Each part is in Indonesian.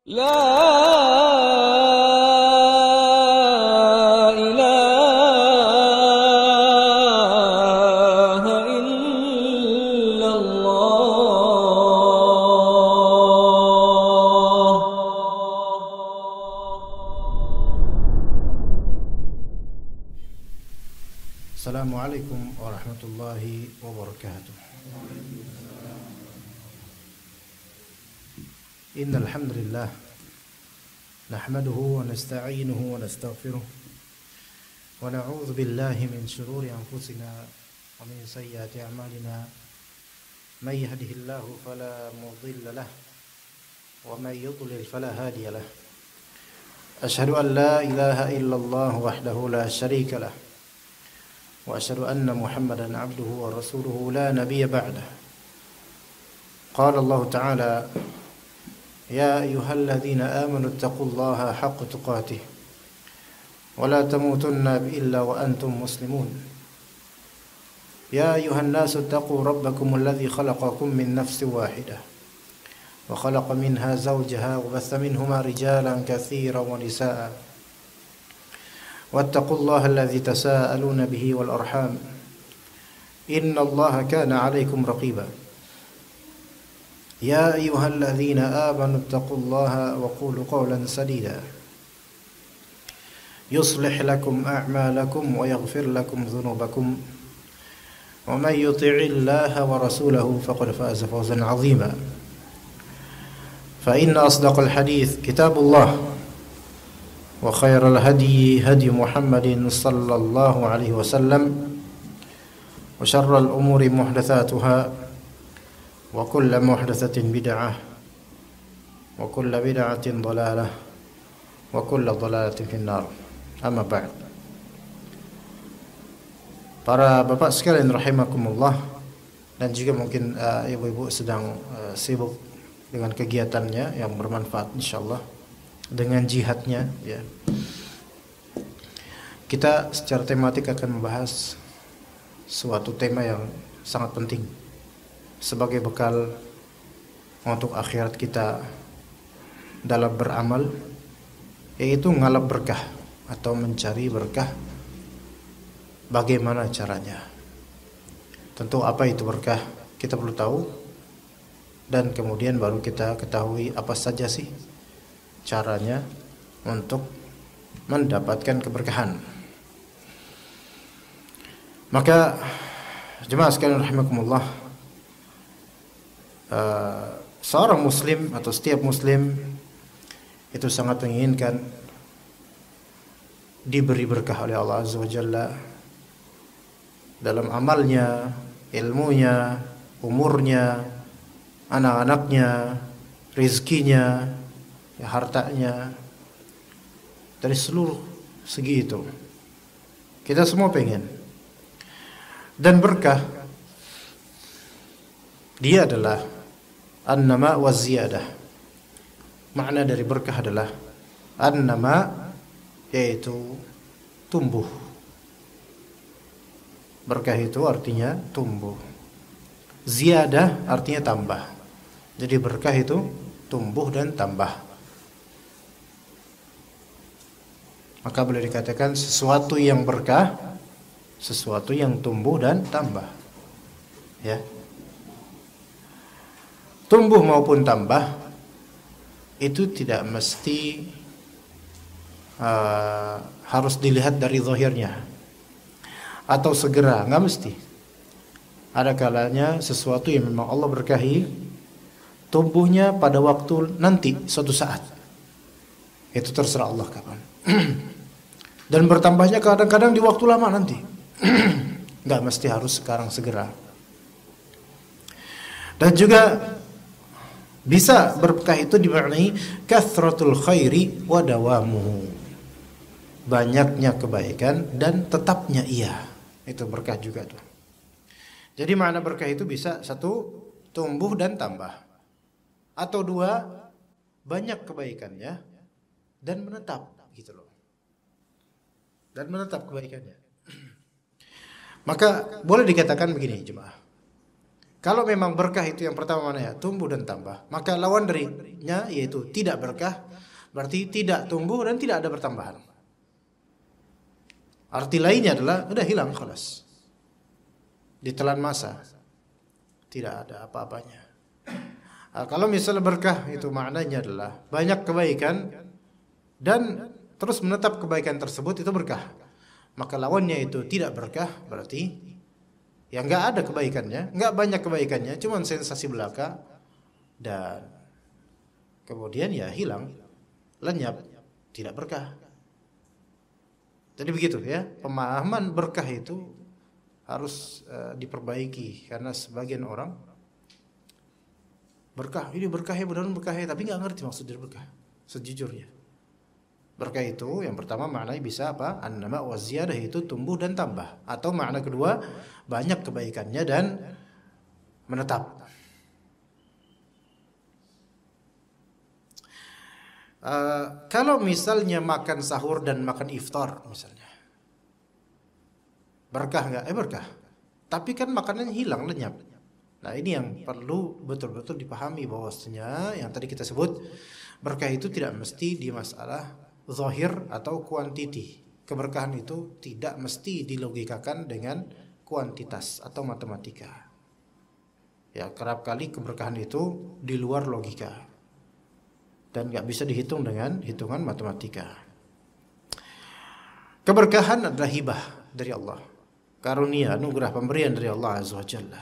لا إله إلا الله. Assalamualaikum warahmatullahi wabarakatuh. Innal hamdalillah nahmaduhu wa nasta'inuhu wa nastaghfiruh wa na'udzu billahi min shururi anfusina wa min sayyiati a'malina may yahdihillahu fala mudilla lahu wa may yudlil fala hadiya lahu. Asyhadu an la ilaha illallah wahdahu la syarika lahu wa asyhadu anna Muhammadan abduhu wa rasuluhu la nabiyya ba'dah. Qala Allah Ta'ala: Ya ayyuhalladzina amanu taqullaha haqqa tuqatih wa la tamutunna illa wa antum muslimun. Ya ayyuhan nasu taqu rabbakumul ladzi khalaqakum min nafsin wahidah wa khalaqa minha zawjaha wa batha minhuma rijalan katsiran wa nisaa'a. Wattaqullaha alladzi tasaaluna bihi wal arham innallaha kana 'alaykum raqiba. Ya ayyuhalladzina amanu taqullaha wa qulu qawlan sadida yuslih lakum a'malakum wa yaghfir lakum dhunubakum wa may yuti'illaha wa rasulahu faqad faza fawzan 'azima. Fa inna asdaqal hadits kitabullah wa khairal hadyi hadyu Muhammadin sallallahu alaihi wasallam wa syarral umuri muhdatsatuha wa kullu muhdatsatin bid'ah wa kullu bid'atin dhalalah wa kullu dhalalatin finnar. Amma ba'd. Para bapak sekalian rahimakumullah, dan juga mungkin ibu-ibu sedang sibuk dengan kegiatannya yang bermanfaat insyaallah, dengan jihadnya ya. Kita secara tematik akan membahas suatu tema yang sangat penting sebagai bekal untuk akhirat kita dalam beramal, yaitu ngalap berkah atau mencari berkah. Bagaimana caranya? Tentu apa itu berkah kita perlu tahu, dan kemudian baru kita ketahui apa saja sih caranya untuk mendapatkan keberkahan. Maka jemaah sekalian rahimakumullah, seorang muslim atau setiap muslim itu sangat menginginkan diberi berkah oleh Allah Azza wa Jalla dalam amalnya, ilmunya, umurnya, anak-anaknya, rezekinya, ya, hartanya, dari seluruh segi itu. Kita semua pengen. Dan berkah dia adalah an-nama wa ziyadah. Makna dari berkah adalah an-nama, yaitu tumbuh. Berkah itu artinya tumbuh. Ziyadah artinya tambah. Jadi berkah itu tumbuh dan tambah. Maka boleh dikatakan sesuatu yang berkah, sesuatu yang tumbuh dan tambah. Ya. Tumbuh maupun tambah itu tidak mesti harus dilihat dari zahirnya atau segera, nggak mesti. Ada kalanya sesuatu yang memang Allah berkahi tumbuhnya pada waktu nanti suatu saat. Itu terserah Allah kapan. Dan bertambahnya kadang-kadang di waktu lama nanti. Nggak mesti harus sekarang segera. Dan juga bisa berkah itu dimaknai kathratul khairi wa dawamuhu. Banyaknya kebaikan dan tetapnya ia. Itu berkah juga tuh. Jadi makna berkah itu bisa satu, tumbuh dan tambah. Atau dua, banyak kebaikannya dan menetap gitu loh. Dan menetap kebaikannya. Maka boleh dikatakan begini jemaah. Kalau memang berkah itu yang pertama mana ya? Tumbuh dan tambah. Maka lawan darinya yaitu tidak berkah, berarti tidak tumbuh dan tidak ada pertambahan. Arti lainnya adalah udah hilang khalas. Ditelan masa. Tidak ada apa-apanya. Kalau misalnya berkah itu maknanya adalah banyak kebaikan dan terus menetap kebaikan tersebut itu berkah. Maka lawannya itu tidak berkah, berarti ya nggak ada kebaikannya, nggak banyak kebaikannya, cuma sensasi belaka dan kemudian ya hilang, lenyap, tidak berkah. Jadi begitu ya, pemahaman berkah itu harus diperbaiki karena sebagian orang berkah, ini berkah ya benar-benar berkah ya, tapi nggak ngerti maksud dari berkah sejujurnya. Berkah itu yang pertama maknanya bisa apa? An-nama wa ziyadah, itu tumbuh dan tambah. Atau makna kedua banyak kebaikannya dan menetap. Kalau misalnya makan sahur dan makan iftar misalnya, berkah nggak? Berkah. Tapi kan makanannya hilang, lenyap. Nah ini yang perlu betul-betul dipahami bahwasanya yang tadi kita sebut berkah itu tidak mesti di masalah zahir atau kuantiti. Keberkahan itu tidak mesti dilogikakan dengan kuantitas atau matematika. Ya kerap kali keberkahan itu di luar logika dan nggak bisa dihitung dengan hitungan matematika. Keberkahan adalah hibah dari Allah, karunia, anugerah, pemberian dari Allah Azza wa Jalla.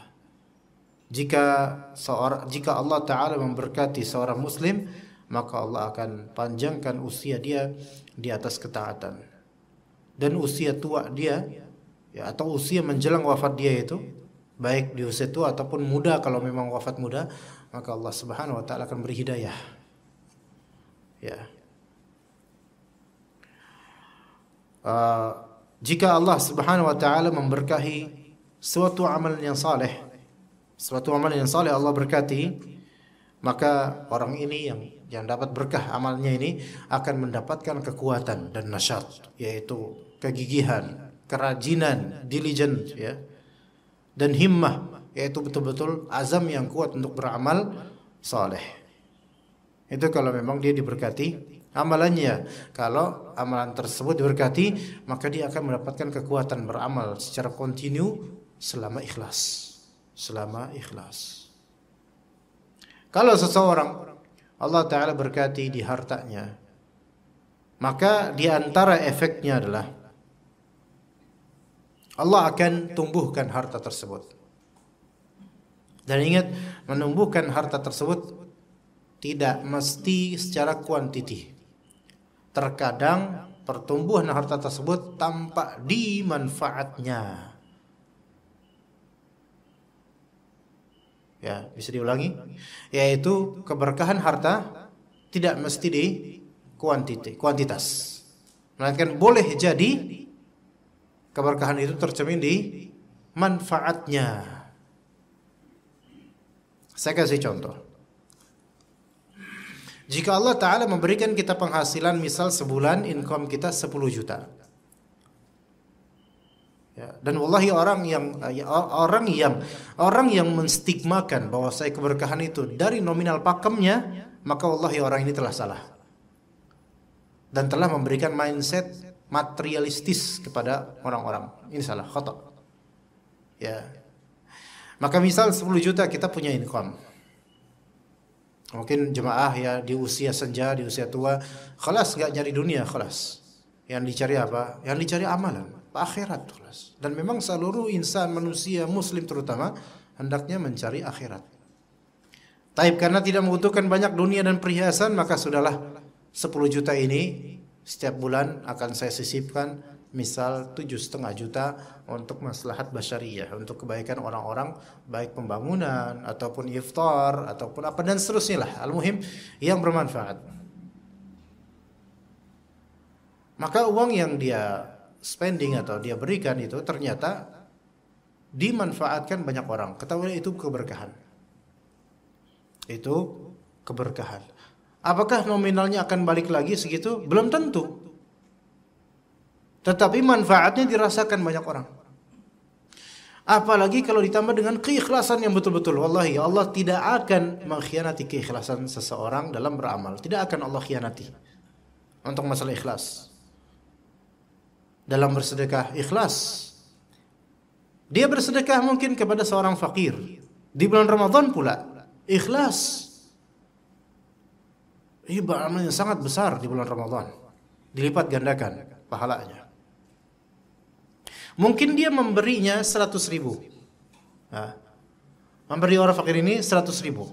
Jika Allah Ta'ala memberkati seorang muslim, maka Allah akan panjangkan usia dia di atas ketaatan. Dan usia tua dia ya, atau usia menjelang wafat dia itu, baik di usia tua ataupun muda, kalau memang wafat muda, maka Allah Subhanahu wa taala akan beri hidayah. Ya. Jika Allah Subhanahu wa taala memberkahi suatu amalan yang saleh, Allah berkati, maka orang ini yang dapat berkah amalnya ini akan mendapatkan kekuatan dan nasyat, yaitu kegigihan, kerajinan, diligent ya, dan himmah, yaitu betul-betul azam yang kuat untuk beramal saleh. Itu kalau memang dia diberkati amalannya. Kalau amalan tersebut diberkati, maka dia akan mendapatkan kekuatan beramal secara kontinu selama ikhlas. Kalau seseorang Allah Ta'ala berkati di hartanya, maka di antara efeknya adalah Allah akan tumbuhkan harta tersebut. Dan ingat, menumbuhkan harta tersebut tidak mesti secara kuantiti. Terkadang pertumbuhan harta tersebut tampak di manfaatnya. Ya, bisa diulangi, yaitu keberkahan harta tidak mesti di kuantitas, melainkan boleh jadi keberkahan itu tercermin di manfaatnya. Saya kasih contoh. Jika Allah Ta'ala memberikan kita penghasilan, misal sebulan income kita 10 juta. Ya, dan wallahi orang yang menstigmakan bahwa saya keberkahan itu dari nominal pakemnya, maka wallahi orang ini telah salah dan telah memberikan mindset materialistis kepada orang-orang. Ini salah, khata. Ya. Maka misal 10 juta kita punya income. Mungkin jemaah ya di usia senja, di usia tua, khalas enggak nyari dunia, khalas. Yang dicari apa? Yang dicari amalan, akhirat, khalas. Dan memang seluruh insan, manusia muslim terutama hendaknya mencari akhirat. Taib karena tidak membutuhkan banyak dunia dan perhiasan, maka sudahlah 10 juta ini setiap bulan akan saya sisipkan misal 7,5 juta untuk maslahat basyariyah, untuk kebaikan orang-orang, baik pembangunan ataupun iftar ataupun apa dan seterusnya lah. Al-muhim yang bermanfaat. Maka uang yang dia spending atau dia berikan itu ternyata dimanfaatkan banyak orang. Ketahuilah itu keberkahan. Itu keberkahan. Apakah nominalnya akan balik lagi segitu? Belum tentu. Tetapi manfaatnya dirasakan banyak orang. Apalagi kalau ditambah dengan keikhlasan yang betul-betul. Wallahi Allah tidak akan mengkhianati keikhlasan seseorang dalam beramal. Tidak akan Allah khianati. Untuk masalah ikhlas. Dalam bersedekah ikhlas. Dia bersedekah mungkin kepada seorang fakir. Di bulan Ramadan pula. Ikhlas. Ini amal yang sangat besar di bulan Ramadan. Dilipat gandakan pahalanya. Mungkin dia memberinya 100.000. Nah, memberi orang fakir ini 100.000.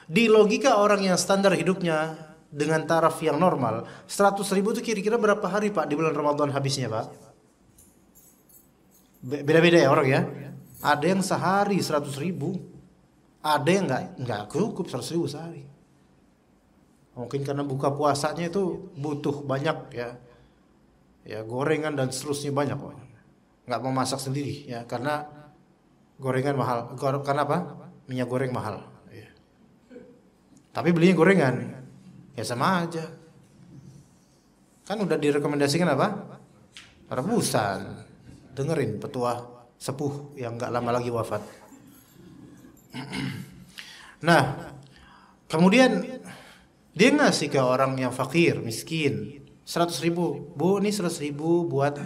Di logika orang yang standar hidupnya dengan taraf yang normal, 100.000 itu kira-kira berapa hari Pak di bulan Ramadan habisnya Pak? Beda-beda ya orang ya. Ada yang sehari 100.000, ada yang nggak cukup 100.000 sehari. Mungkin karena buka puasanya itu butuh banyak ya gorengan dan seterusnya banyak Pak. Nggak mau masak sendiri ya karena gorengan mahal. Karena apa? Minyak goreng mahal. Ya. Tapi belinya gorengan ya sama aja. Kan udah direkomendasikan apa? Rebusan. Dengerin petua sepuh yang nggak lama lagi wafat. Nah, kemudian dia ngasih ke orang yang fakir, miskin, 100.000. Bu, ini 100.000 buat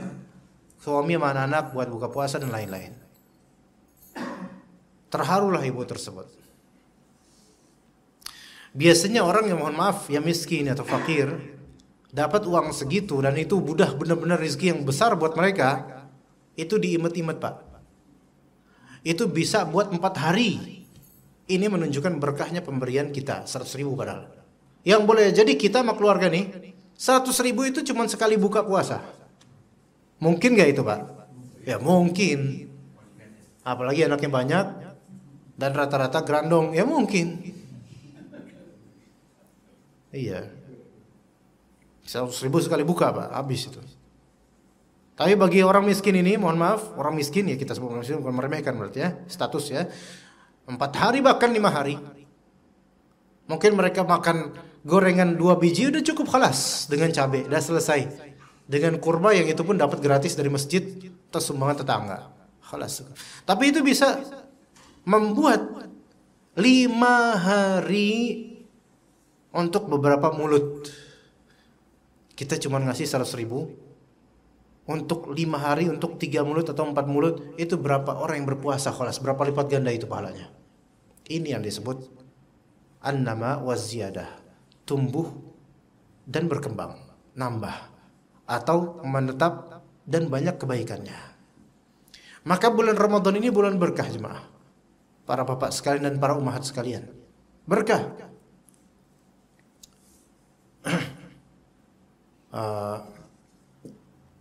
suami sama anak buat buka puasa dan lain-lain. Terharulah ibu tersebut. Biasanya orang yang mohon maaf yang miskin atau fakir dapat uang segitu dan itu mudah benar-benar rezeki yang besar buat mereka, itu diimet-imet Pak. Itu bisa buat 4 hari. Ini menunjukkan berkahnya pemberian kita 100.000 padahal. Yang boleh jadi kita sama keluarga nih 100.000 itu cuma sekali buka puasa. Mungkin gak itu Pak? Ya mungkin. Apalagi anaknya banyak dan rata-rata grandong, ya mungkin. Iya. 100.000 sekali buka Pak, habis itu. Tapi bagi orang miskin ini, mohon maaf, orang miskin ya kita sebut orang miskin, bukan meremehkan berarti ya, status ya. 4 hari bahkan 5 hari. Mungkin mereka makan gorengan 2 biji udah cukup khalas dengan cabai, udah selesai. Dengan kurma yang itu pun dapat gratis dari masjid atau sumbangan tetangga. Khalas. Tapi itu bisa membuat 5 hari untuk beberapa mulut. Kita cuma ngasih 100.000 untuk 5 hari, untuk 3 mulut atau 4 mulut. Itu berapa orang yang berpuasa khalas, berapa lipat ganda itu pahalanya. Ini yang disebut an-nama wa ziyadah. Tumbuh dan berkembang, nambah atau menetap dan banyak kebaikannya. Maka bulan Ramadan ini bulan berkah jemaah. Para bapak sekalian dan para ummahat sekalian. Berkah.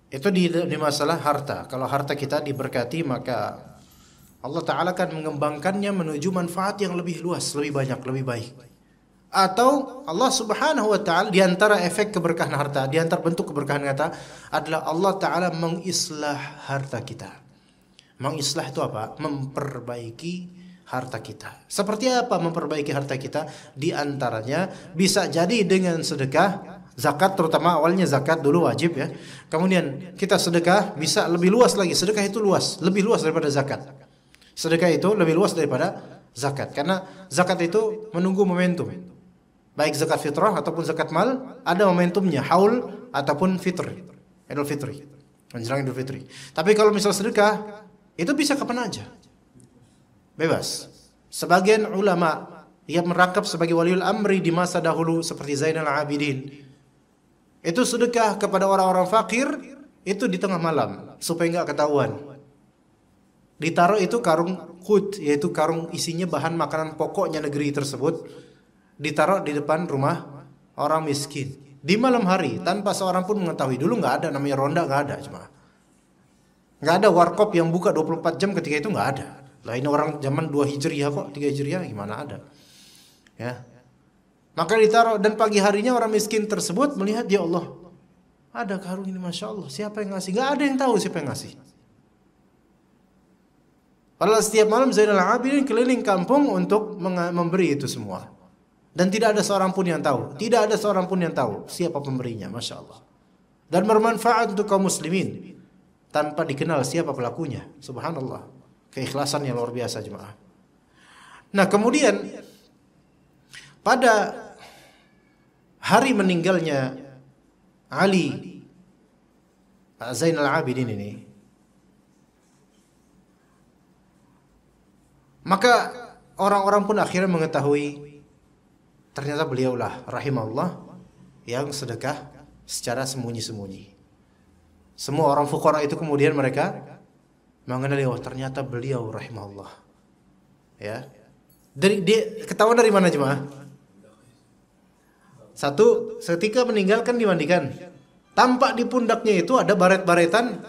Itu di masalah harta. Kalau harta kita diberkati maka Allah Ta'ala akan mengembangkannya menuju manfaat yang lebih luas, lebih banyak, lebih baik. Atau Allah Subhanahu wa Ta'ala, di antara efek keberkahan harta, di antara bentuk keberkahan harta adalah Allah Ta'ala mengislah harta kita. Mengislah itu apa? Memperbaiki harta kita. Seperti apa memperbaiki harta kita? Di antaranya bisa jadi dengan sedekah, zakat, terutama awalnya zakat dulu wajib ya. Kemudian kita sedekah bisa lebih luas lagi. Sedekah itu luas, lebih luas daripada zakat. Sedekah itu lebih luas daripada zakat. Karena zakat itu menunggu momentum. Baik zakat fitrah ataupun zakat mal, ada momentumnya, haul ataupun fitri, Idul Fitri, menjelang Idul Fitri. Tapi kalau misal sedekah, itu bisa kapan aja, bebas. Sebagian ulama yang merangkap sebagai waliul amri di masa dahulu seperti Zainal Abidin, itu sedekah kepada orang-orang fakir itu di tengah malam supaya nggak ketahuan. Ditaruh itu karung khut, yaitu karung isinya bahan makanan pokoknya negeri tersebut. Ditaruh di depan rumah orang miskin di malam hari tanpa seorang pun mengetahui. Dulu nggak ada namanya ronda, nggak ada, cuma nggak ada warkop yang buka 24 jam ketika itu, nggak ada. Lah ini orang zaman 2 Hijriah kok, 3 Hijriah gimana ada ya. Maka ditaruh dan pagi harinya orang miskin tersebut melihat, ya Allah, ada karung ini, Masya Allah, siapa yang ngasih? Nggak ada yang tahu siapa yang ngasih. Padahal setiap malam Zainal Abidin keliling kampung untuk memberi itu semua. Dan tidak ada seorang pun yang tahu. Tidak ada seorang pun yang tahu siapa pemberinya. Masya Allah. Dan bermanfaat untuk kaum muslimin. Tanpa dikenal siapa pelakunya. Subhanallah. keikhlasan yang luar biasa jemaah. Nah, kemudian pada hari meninggalnya Ali Zainal Abidin ini, maka orang-orang pun akhirnya mengetahui ternyata beliaulah rahimahullah yang sedekah secara sembunyi-sembunyi. Semua orang fuqara itu kemudian mereka mengenali, oh ternyata beliau rahimahullah. Ya. Dia ketahuan dari mana jemaah? Satu, ketika meninggalkan dimandikan. Tampak di pundaknya itu ada baret-baretan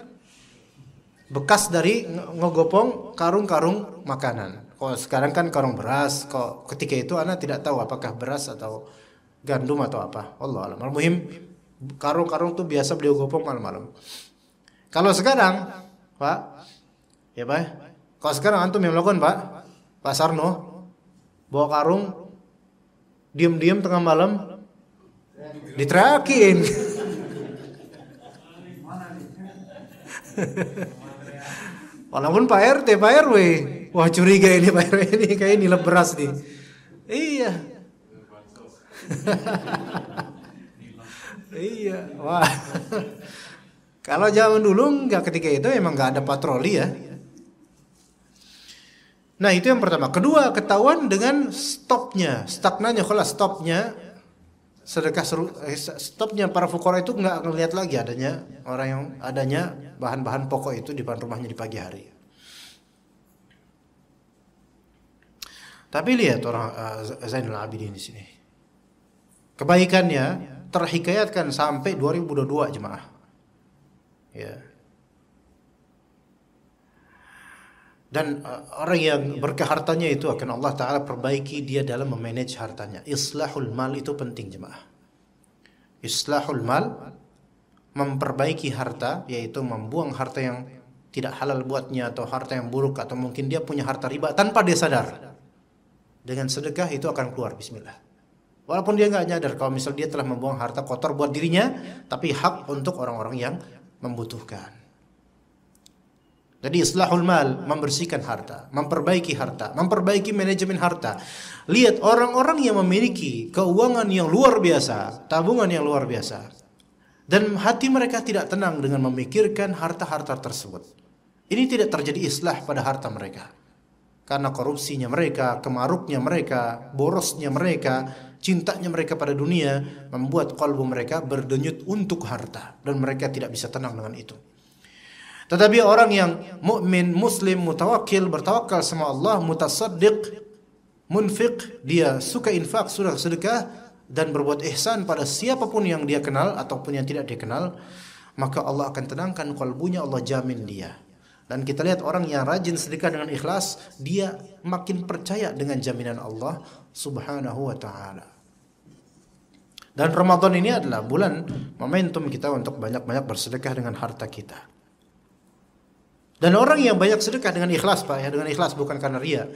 bekas dari ngegopong karung-karung makanan. Kalau sekarang kan karung beras, kok ketika itu anak tidak tahu apakah beras atau gandum atau apa. Allah alam. Al-muhim karung-karung tuh biasa beliau gopong malam-malam. Kalau sekarang, Pak, ya Pak, kalau sekarang antum yang melakukan Pak Sarno, bawa karung, diam-diam tengah malam, diterakin. Walaupun Pak RT, Pak RW, wah curiga ini Pak RW ini kayak nilai beras nih. Iya. Iya, wah. Kalau zaman dulu nggak, ketika itu emang nggak ada patroli ya. Nah itu yang pertama. Kedua, ketahuan dengan stagnanya sedekah stopnya para fuqara itu nggak ngelihat lagi adanya bahan-bahan pokok itu di depan rumahnya di pagi hari. Tapi lihat orang Zainal Abidin di sini, kebaikannya terhikayatkan sampai 2022 jemaah. Ya. Dan orang yang berkah hartanya itu akan Allah Ta'ala perbaiki dia dalam memanage hartanya. Islahul mal itu penting jemaah. Islahul mal, memperbaiki harta, yaitu membuang harta yang tidak halal buatnya atau harta yang buruk, atau mungkin dia punya harta riba tanpa dia sadar. Dengan sedekah itu akan keluar, bismillah. Walaupun dia nggak nyadar kalau misal dia telah membuang harta kotor buat dirinya, tapi hak untuk orang-orang yang membutuhkan. Jadi islahul mal, membersihkan harta, memperbaiki harta, memperbaiki manajemen harta. Lihat orang-orang yang memiliki keuangan yang luar biasa, tabungan yang luar biasa, dan hati mereka tidak tenang dengan memikirkan harta-harta tersebut. Ini tidak terjadi islah pada harta mereka. Karena korupsinya mereka, kemaruknya mereka, borosnya mereka, cintanya mereka pada dunia membuat kalbu mereka berdenyut untuk harta, dan mereka tidak bisa tenang dengan itu. Tetapi orang yang mukmin, muslim, mutawakkil, bertawakal sama Allah, mutasaddiq, munfiq, dia suka infak, suka sedekah, dan berbuat ihsan pada siapapun yang dia kenal ataupun yang tidak dia kenal, maka Allah akan tenangkan kalbunya, Allah jamin dia. Dan kita lihat orang yang rajin sedekah dengan ikhlas, dia makin percaya dengan jaminan Allah Subhanahu wa ta'ala. Dan Ramadan ini adalah bulan momentum kita untuk banyak-banyak bersedekah dengan harta kita. Dan orang yang banyak sedekah dengan ikhlas, Pak, ya, dengan ikhlas bukan karena riya,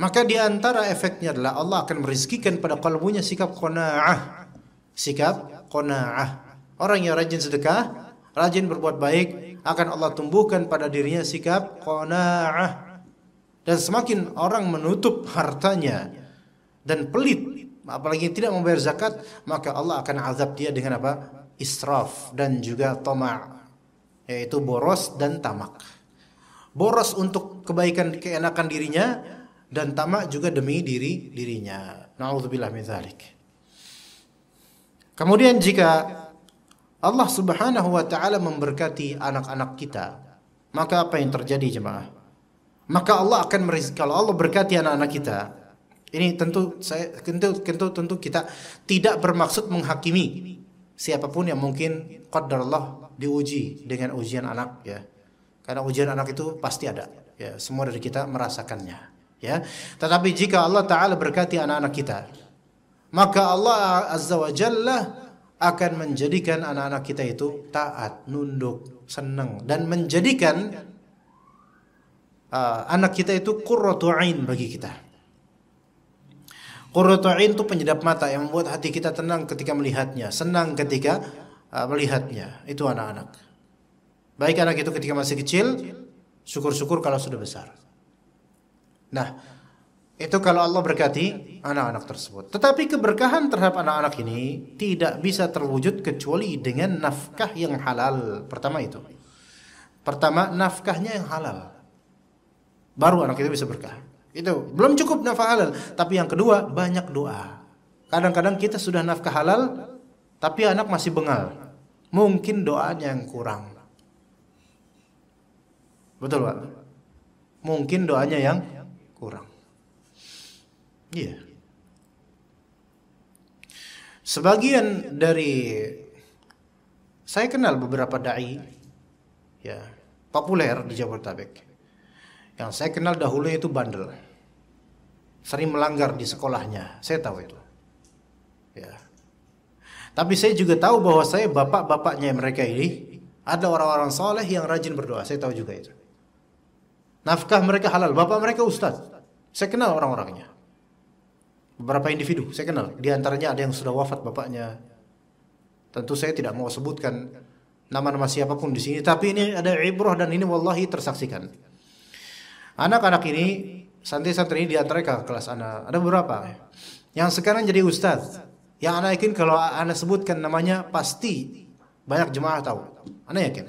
maka di antara efeknya adalah Allah akan merizkikan pada kalbunya sikap qanaah. Sikap qanaah. Orang yang rajin sedekah, rajin berbuat baik, akan Allah tumbuhkan pada dirinya sikap qanaah. Dan semakin orang menutup hartanya dan pelit, apalagi tidak membayar zakat, maka Allah akan azab dia dengan apa? Israf dan juga tama', yaitu boros dan tamak. Boros untuk kebaikan keenakan dirinya, dan tamak juga demi dirinya. Na'udzubillah min dzalik. Kemudian jika Allah Subhanahu wa taala memberkati anak-anak kita, maka apa yang terjadi jemaah? Maka Allah akan merizki. Kalau Allah berkati anak-anak kita, ini tentu kita tidak bermaksud menghakimi siapapun yang mungkin qadarullah diuji dengan ujian anak, ya. Karena ujian anak itu pasti ada, ya, semua dari kita merasakannya, ya. Tetapi jika Allah Ta'ala berkati anak-anak kita, maka Allah Azza wa Jalla akan menjadikan anak-anak kita itu taat, nunduk, senang, dan menjadikan anak kita itu qurratu ain bagi kita. Qurratu ain itu penyedap mata yang membuat hati kita tenang ketika melihatnya, senang ketika melihatnya. Itu anak-anak. Baik anak itu ketika masih kecil, syukur-syukur kalau sudah besar. Nah, itu kalau Allah berkati anak-anak tersebut. Tetapi keberkahan terhadap anak-anak ini tidak bisa terwujud kecuali dengan nafkah yang halal. Pertama itu. Pertama, nafkahnya yang halal. Baru anak itu bisa berkah. Itu belum cukup nafkah halal. Tapi yang kedua, banyak doa. Kadang-kadang kita sudah nafkah halal, tapi anak masih bengal. Mungkin doanya yang kurang. Betul Pak? Mungkin doanya yang kurang. Iya. Sebagian dari saya kenal beberapa dai ya, populer di Jabodetabek. Yang saya kenal dahulu itu bandel. Sering melanggar di sekolahnya. Saya tahu itu. Ya. Tapi saya juga tahu bahwa saya bapak-bapaknya mereka ini ada orang-orang soleh yang rajin berdoa. Saya tahu juga itu. Nafkah mereka halal. Bapak mereka ustaz. Saya kenal orang-orangnya. Beberapa individu saya kenal. Di antaranya ada yang sudah wafat bapaknya. Tentu saya tidak mau sebutkan nama-nama siapapun di sini. Tapi ini ada ibrah dan ini wallahi tersaksikan. Anak-anak ini, santri-santri ini di antara kelas anak. Ada beberapa yang sekarang jadi ustaz. Yang anak yakin kalau anak sebutkan namanya pasti banyak jemaah tahu. Anak yakin.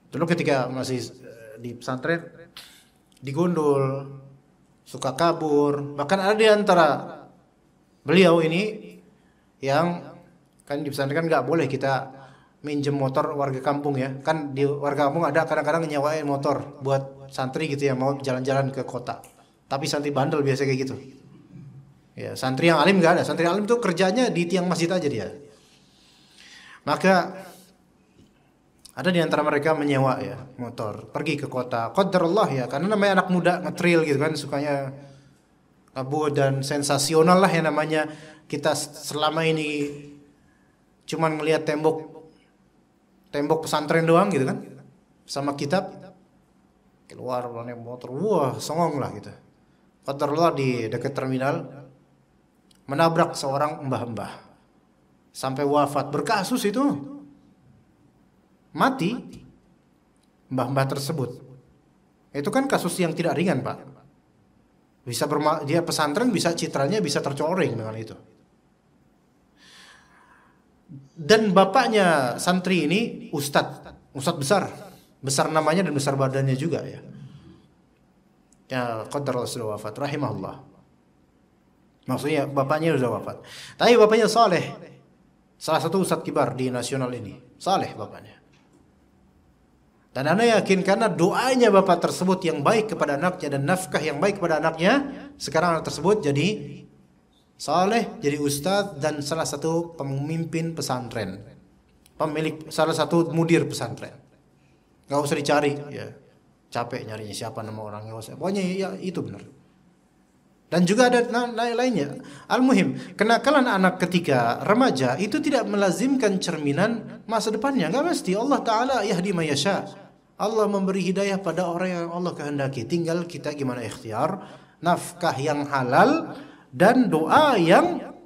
Dulu ketika masih di pesantren digondol, suka kabur, bahkan ada di antara beliau ini yang kan di pesantren kan nggak boleh kita minjem motor warga kampung ya. Kan di warga kampung ada kadang-kadang nyewain motor buat santri gitu ya mau jalan-jalan ke kota. Tapi santri bandel biasa kayak gitu. Ya, santri yang alim nggak ada. Santri alim tuh kerjanya di tiang masjid aja dia. Maka ada di antara mereka menyewa ya motor, pergi ke kota. Qadarullah ya, karena namanya anak muda ngetril gitu kan, sukanya abu dan sensasional lah yang namanya. Kita selama ini cuman ngelihat tembok pesantren doang gitu kan, sama kitab. Keluar naik motor, wah songong lah gitu. Qadarullah di dekat terminal menabrak seorang mbah-mbah sampai wafat, berkasus itu. Mati mbah-mbah tersebut. Itu kan kasus yang tidak ringan, Pak. Dia pesantren bisa citranya bisa tercoreng dengan itu. Dan bapaknya santri ini ustadz besar namanya dan besar badannya juga ya. Ya qadarullah sudah wafat rahimahullah. Maksudnya bapaknya sudah wafat. Tapi bapaknya saleh. Salah satu ustadz kibar di nasional ini. Saleh bapaknya. Dan anda yakin karena doanya bapak tersebut yang baik kepada anaknya dan nafkah yang baik kepada anaknya, sekarang anak tersebut jadi saleh, jadi ustadz dan salah satu pemimpin pesantren, pemilik salah satu mudir pesantren. Gak usah dicari, ya capek nyarinya siapa nama orangnya. Pokoknya ya itu benar. Dan juga ada lainnya. Al-muhim, kenakalan anak ketika remaja itu tidak melazimkan cerminan masa depannya. Gak mesti. Allah Ta'ala yahdi man yasha. Allah memberi hidayah pada orang yang Allah kehendaki. Tinggal kita gimana ikhtiar. Nafkah yang halal dan doa yang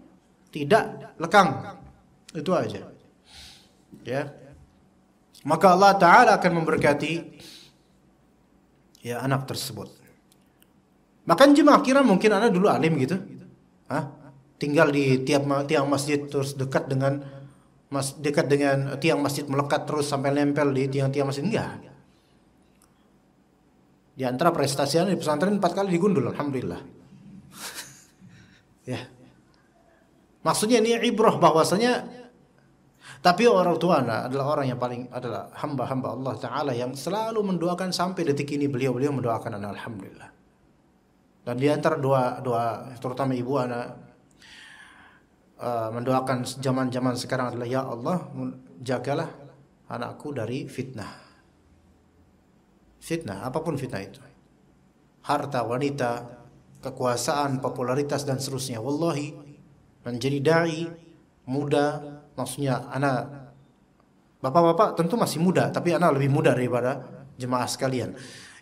tidak lekang. Itu aja. Ya. Maka Allah Ta'ala akan memberkati ya anak tersebut. Makan jemaah kira mungkin anak dulu alim gitu. Tinggal di tiang masjid terus dekat dengan tiang masjid melekat terus sampai nempel di tiang-tiang masjid. Enggak. Di antara prestasinya di pesantren 4 kali digundul, alhamdulillah. Ya. Maksudnya ini ibrah bahwasanya tapi orang tua adalah orang yang paling adalah hamba-hamba Allah Ta'ala yang selalu mendoakan sampai detik ini beliau mendoakan anak, alhamdulillah. Dan di antara doa terutama ibu anak mendoakan zaman-zaman sekarang adalah ya Allah jagalah anakku dari fitnah. Fitnah, apapun fitnah itu. Harta, wanita, kekuasaan, popularitas dan seterusnya. Wallahi menjadi dai muda, maksudnya anak bapak-bapak tentu masih muda, tapi anak lebih muda daripada jemaah sekalian.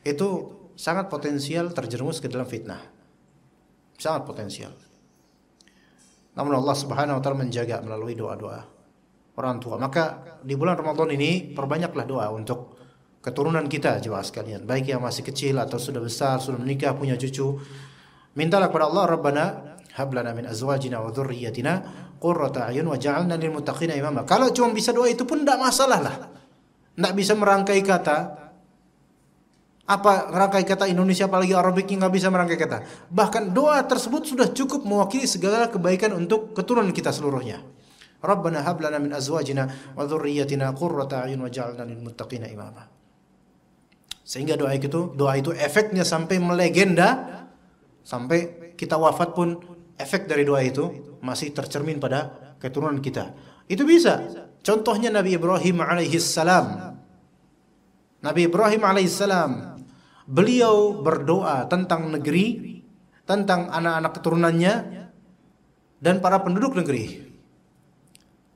Itu sangat potensial terjerumus ke dalam fitnah. Sangat potensial. Namun Allah Subhanahu wa taala menjaga melalui doa-doa orang tua. Maka di bulan Ramadan ini perbanyaklah doa untuk keturunan kita jemaah sekalian, baik yang masih kecil atau sudah besar, sudah menikah, punya cucu. Mintalah kepada Allah, Rabbana hab lana min azwajina wa dzurriyyatina qurrata a'yun waj'alna lil muttaqina imama. Kalau cuma bisa doa itu pun tidak masalah lah. Tidak bisa merangkai kata. Apa rangkai kata Indonesia apalagi Arabiknya nggak bisa merangkai kata. Bahkan doa tersebut sudah cukup mewakili segala kebaikan untuk keturunan kita seluruhnya. Rabbana hab lana min azwajina wa dzurriyyatina qurrata a'yun waj'alna lil muttaqina imama. Sehingga doa itu efeknya sampai melegenda, sampai kita wafat pun efek dari doa itu masih tercermin pada keturunan kita. Itu bisa. Contohnya Nabi Ibrahim alaihissalam. Nabi Ibrahim alaihissalam, beliau berdoa tentang negeri, tentang anak-anak keturunannya dan para penduduk negeri.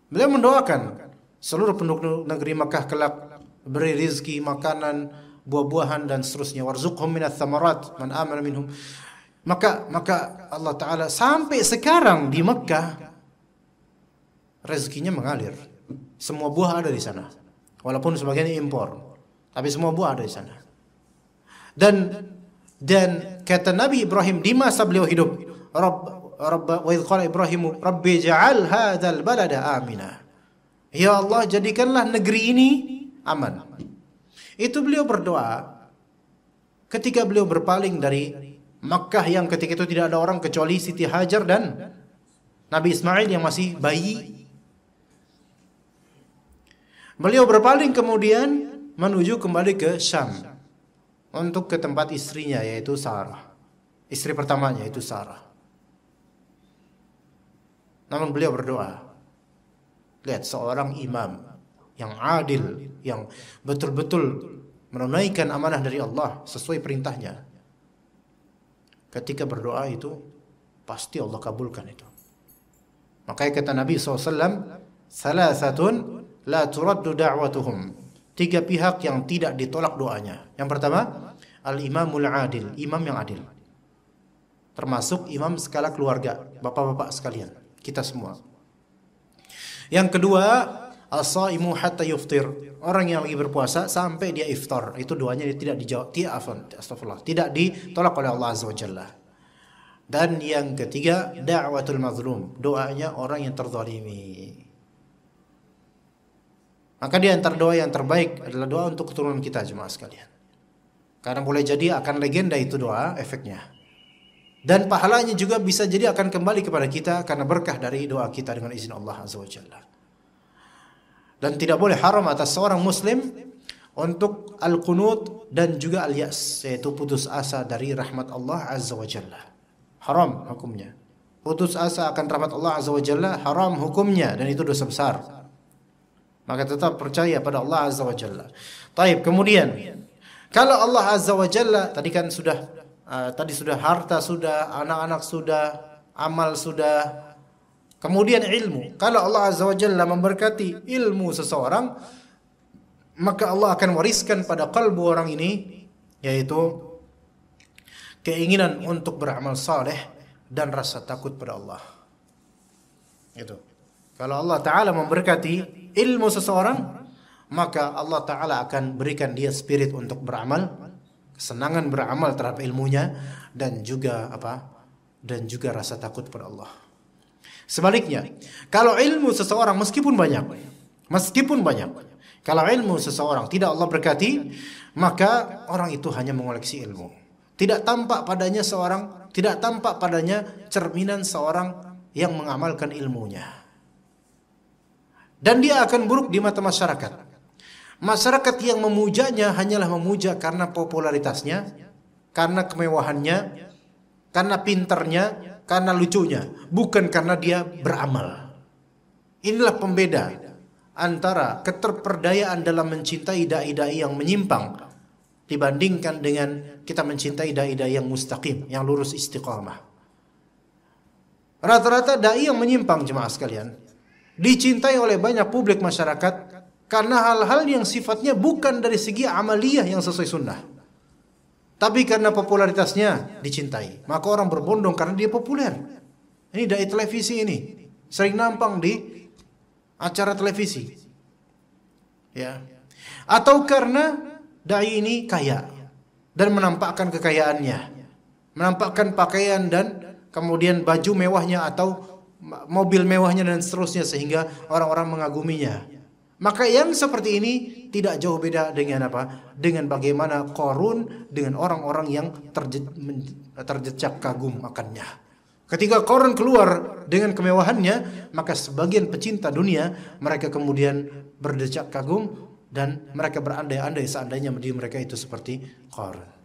Beliau mendoakan seluruh penduduk negeri Makkah kelak beri rizki, makanan, buah-buahan dan seterusnya. Warzuqhum minats tsamarat man amana minhum. Maka Allah Ta'ala sampai sekarang di Makkah rezekinya mengalir. Semua buah ada di sana. Walaupun sebagiannya impor, tapi semua buah ada di sana. Dan kata Nabi Ibrahim di masa beliau hidup, wa idh qala Ibrahimu Rabbi ja'al hadzal balada amina. Ya Allah, jadikanlah negeri ini aman. Itu beliau berdoa ketika beliau berpaling dari Makkah yang ketika itu tidak ada orang kecuali Siti Hajar dan Nabi Ismail yang masih bayi. Beliau berpaling kemudian menuju kembali ke Syam untuk ke tempat istrinya yaitu Sarah. Istri pertamanya yaitu Sarah. Namun beliau berdoa. Lihat seorang imam yang adil, yang betul-betul menunaikan amanah dari Allah sesuai perintahnya. Ketika berdoa itu pasti Allah kabulkan itu. Makanya kata Nabi SAW, salasatun la turaddu da'watuhum. 3 pihak yang tidak ditolak doanya. Yang pertama, al-imamul adil, imam yang adil. Termasuk imam skala keluarga, bapak-bapak sekalian, kita semua. Yang kedua, as-saimu hatta yuftir. Orang yang lagi berpuasa sampai dia iftar. Itu doanya tidak dijawab, tidak ditolak oleh Allah Azza wa Jalla. Dan yang ketiga, da'watul mazlum. Doanya orang yang terzalimi. Maka di antara doa yang terbaik adalah doa untuk keturunan kita jemaah sekalian. Karena boleh jadi akan legenda itu doa efeknya. Dan pahalanya juga bisa jadi akan kembali kepada kita karena berkah dari doa kita dengan izin Allah Azza wa Jalla. Dan tidak boleh haram atas seorang muslim untuk al-qunut dan juga al-yas, yaitu putus asa dari rahmat Allah Azza wa Jalla. Haram hukumnya. Putus asa akan rahmat Allah Azza wa Jalla haram hukumnya dan itu dosa besar. Maka tetap percaya pada Allah Azza wa Jalla. Taib, kemudian kalau Allah Azza wa Jalla tadi kan sudah harta sudah, anak-anak sudah, amal sudah, kemudian ilmu. Kalau Allah Azza wa Jalla memberkati ilmu seseorang, maka Allah akan wariskan pada kalbu orang ini yaitu keinginan untuk beramal saleh dan rasa takut pada Allah. Itu. Kalau Allah Ta'ala memberkati ilmu seseorang, maka Allah Ta'ala akan berikan dia spirit untuk beramal, kesenangan beramal terhadap ilmunya dan juga dan juga rasa takut pada Allah. Sebaliknya, kalau ilmu seseorang meskipun banyak, kalau ilmu seseorang tidak Allah berkati, maka orang itu hanya mengoleksi ilmu. Tidak tampak padanya cerminan seorang yang mengamalkan ilmunya. Dan dia akan buruk di mata masyarakat. Masyarakat yang memujanya hanyalah memuja karena popularitasnya, karena kemewahannya, karena pinternya, karena lucunya, bukan karena dia beramal. Inilah pembeda antara keterperdayaan dalam mencintai dai-dai yang menyimpang dibandingkan dengan kita mencintai dai-dai yang mustaqim, yang lurus istiqamah. Rata-rata dai yang menyimpang jemaah sekalian dicintai oleh banyak publik masyarakat karena hal-hal yang sifatnya bukan dari segi amaliyah yang sesuai sunnah, tapi karena popularitasnya dicintai. Maka orang berbondong karena dia populer. Ini dai televisi ini sering nampang di acara televisi, ya. Atau karena Dai ini kaya dan menampakkan kekayaannya, menampakkan pakaian dan kemudian baju mewahnya atau mobil mewahnya dan seterusnya sehingga orang-orang mengaguminya. Maka yang seperti ini tidak jauh beda dengan apa? Dengan bagaimana Qarun dengan orang-orang yang terjejak kagum akannya. Ketika Qarun keluar dengan kemewahannya, maka sebagian pecinta dunia mereka kemudian berdecak kagum dan mereka berandai-andai seandainya diri mereka itu seperti Qarun.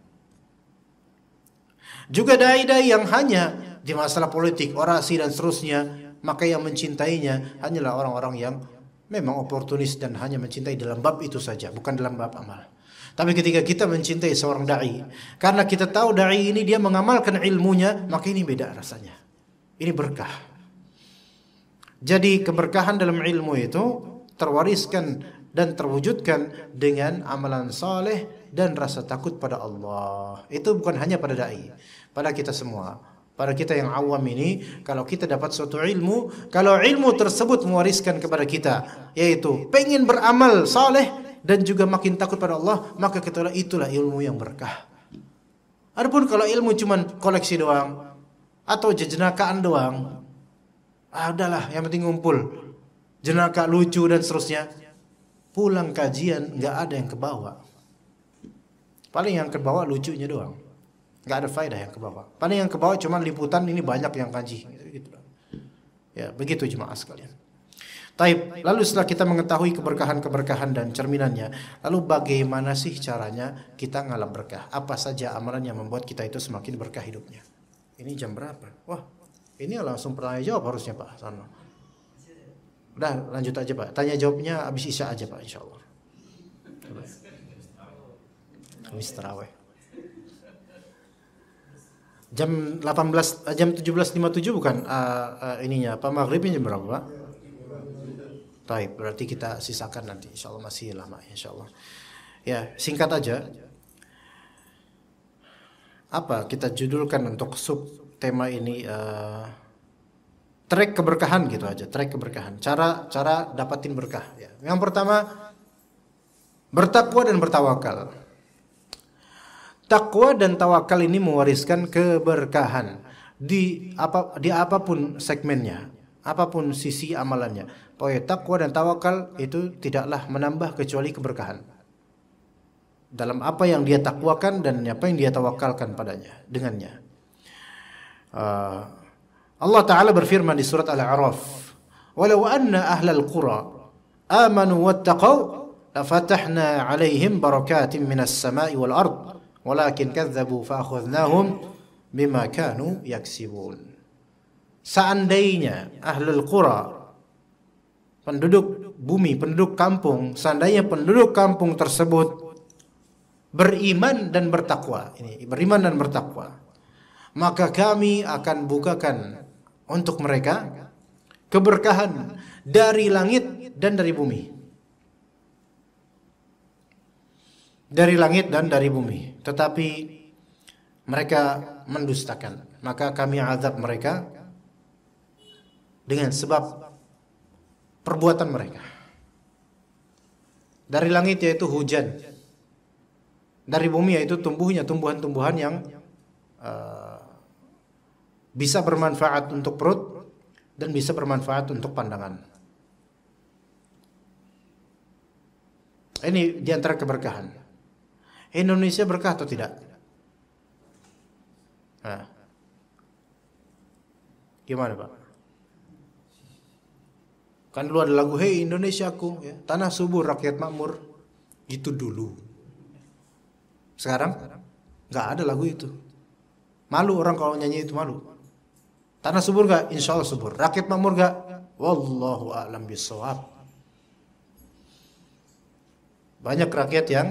Juga dai-dai yang hanya di masalah politik, orasi dan seterusnya, maka yang mencintainya hanyalah orang-orang yang memang oportunis dan hanya mencintai dalam bab itu saja, bukan dalam bab amal. Tapi ketika kita mencintai seorang dai, karena kita tahu dai ini dia mengamalkan ilmunya, maka ini beda rasanya. Ini berkah. Jadi keberkahan dalam ilmu itu terwariskan dan terwujudkan dengan amalan saleh dan rasa takut pada Allah. Itu bukan hanya pada dai, pada kita semua. Pada kita yang awam ini, kalau kita dapat suatu ilmu, kalau ilmu tersebut mewariskan kepada kita, yaitu pengen beramal saleh dan juga makin takut pada Allah, maka itulah ilmu yang berkah. Adapun kalau ilmu cuman koleksi doang atau jejenakaan doang, udahlah yang penting ngumpul, jenaka lucu dan seterusnya, pulang kajian nggak ada yang kebawa. Paling yang kebawa lucunya doang. Nggak ada faedah yang ke bawah. Paling yang ke bawah cuma liputan ini banyak yang kaji. Gitu. Ya, begitu jemaah sekalian. Taib. Lalu setelah kita mengetahui keberkahan-keberkahan dan cerminannya, lalu bagaimana sih caranya kita ngalap berkah? Apa saja amalan yang membuat kita itu semakin berkah hidupnya? Ini jam berapa? Wah, ini langsung pertanyaan jawab harusnya Pak Sana. Udah lanjut aja Pak. Tanya jawabnya habis isya aja Pak, insyaallah. Habis tarawih. Jam 17.57 bukan ininya apa maghribnya jam berapa Pak? Baik, berarti kita sisakan nanti insyaallah, masih lama insyaallah. Ya, singkat aja. Apa kita judulkan untuk sub tema ini trek keberkahan gitu aja, trek keberkahan. Cara dapatin berkah ya. Yang pertama bertakwa dan bertawakal. Takwa dan tawakal ini mewariskan keberkahan di apapun segmennya, apapun sisi amalannya. Pokoknya takwa dan tawakal itu tidaklah menambah kecuali keberkahan dalam apa yang dia takwakan dan apa yang dia tawakalkan padanya dengannya. Allah Ta'ala berfirman di surat Al-A'raf, "Walau anna ahlal qura amanu wattaqau lafatahna 'alaihim barakatin minas sama'i wal ard." Walakin kadzabu fa akhadnahum bima kanu yaksibun. Seandainya ahlul qura, penduduk bumi, penduduk kampung, seandainya penduduk kampung tersebut beriman dan bertakwa, ini beriman dan bertakwa, maka kami akan bukakan untuk mereka keberkahan dari langit dan dari bumi. Dari langit dan dari bumi, tetapi mereka mendustakan, maka kami azab mereka dengan sebab perbuatan mereka. Dari langit yaitu hujan, dari bumi yaitu tumbuhnya tumbuhan-tumbuhan yang bisa bermanfaat untuk perut dan bisa bermanfaat untuk pandangan. Ini diantara keberkahan. Indonesia berkah atau tidak? Nah. Gimana Pak? Kan dulu ada lagu Hey Indonesiaku, ya. Tanah subur rakyat makmur. Itu dulu. Sekarang nggak ada lagu itu. Malu orang kalau nyanyi itu, malu. Tanah subur nggak? Insya Allah subur. Rakyat makmur nggak? Wallahu a'lam bishawab. Banyak rakyat yang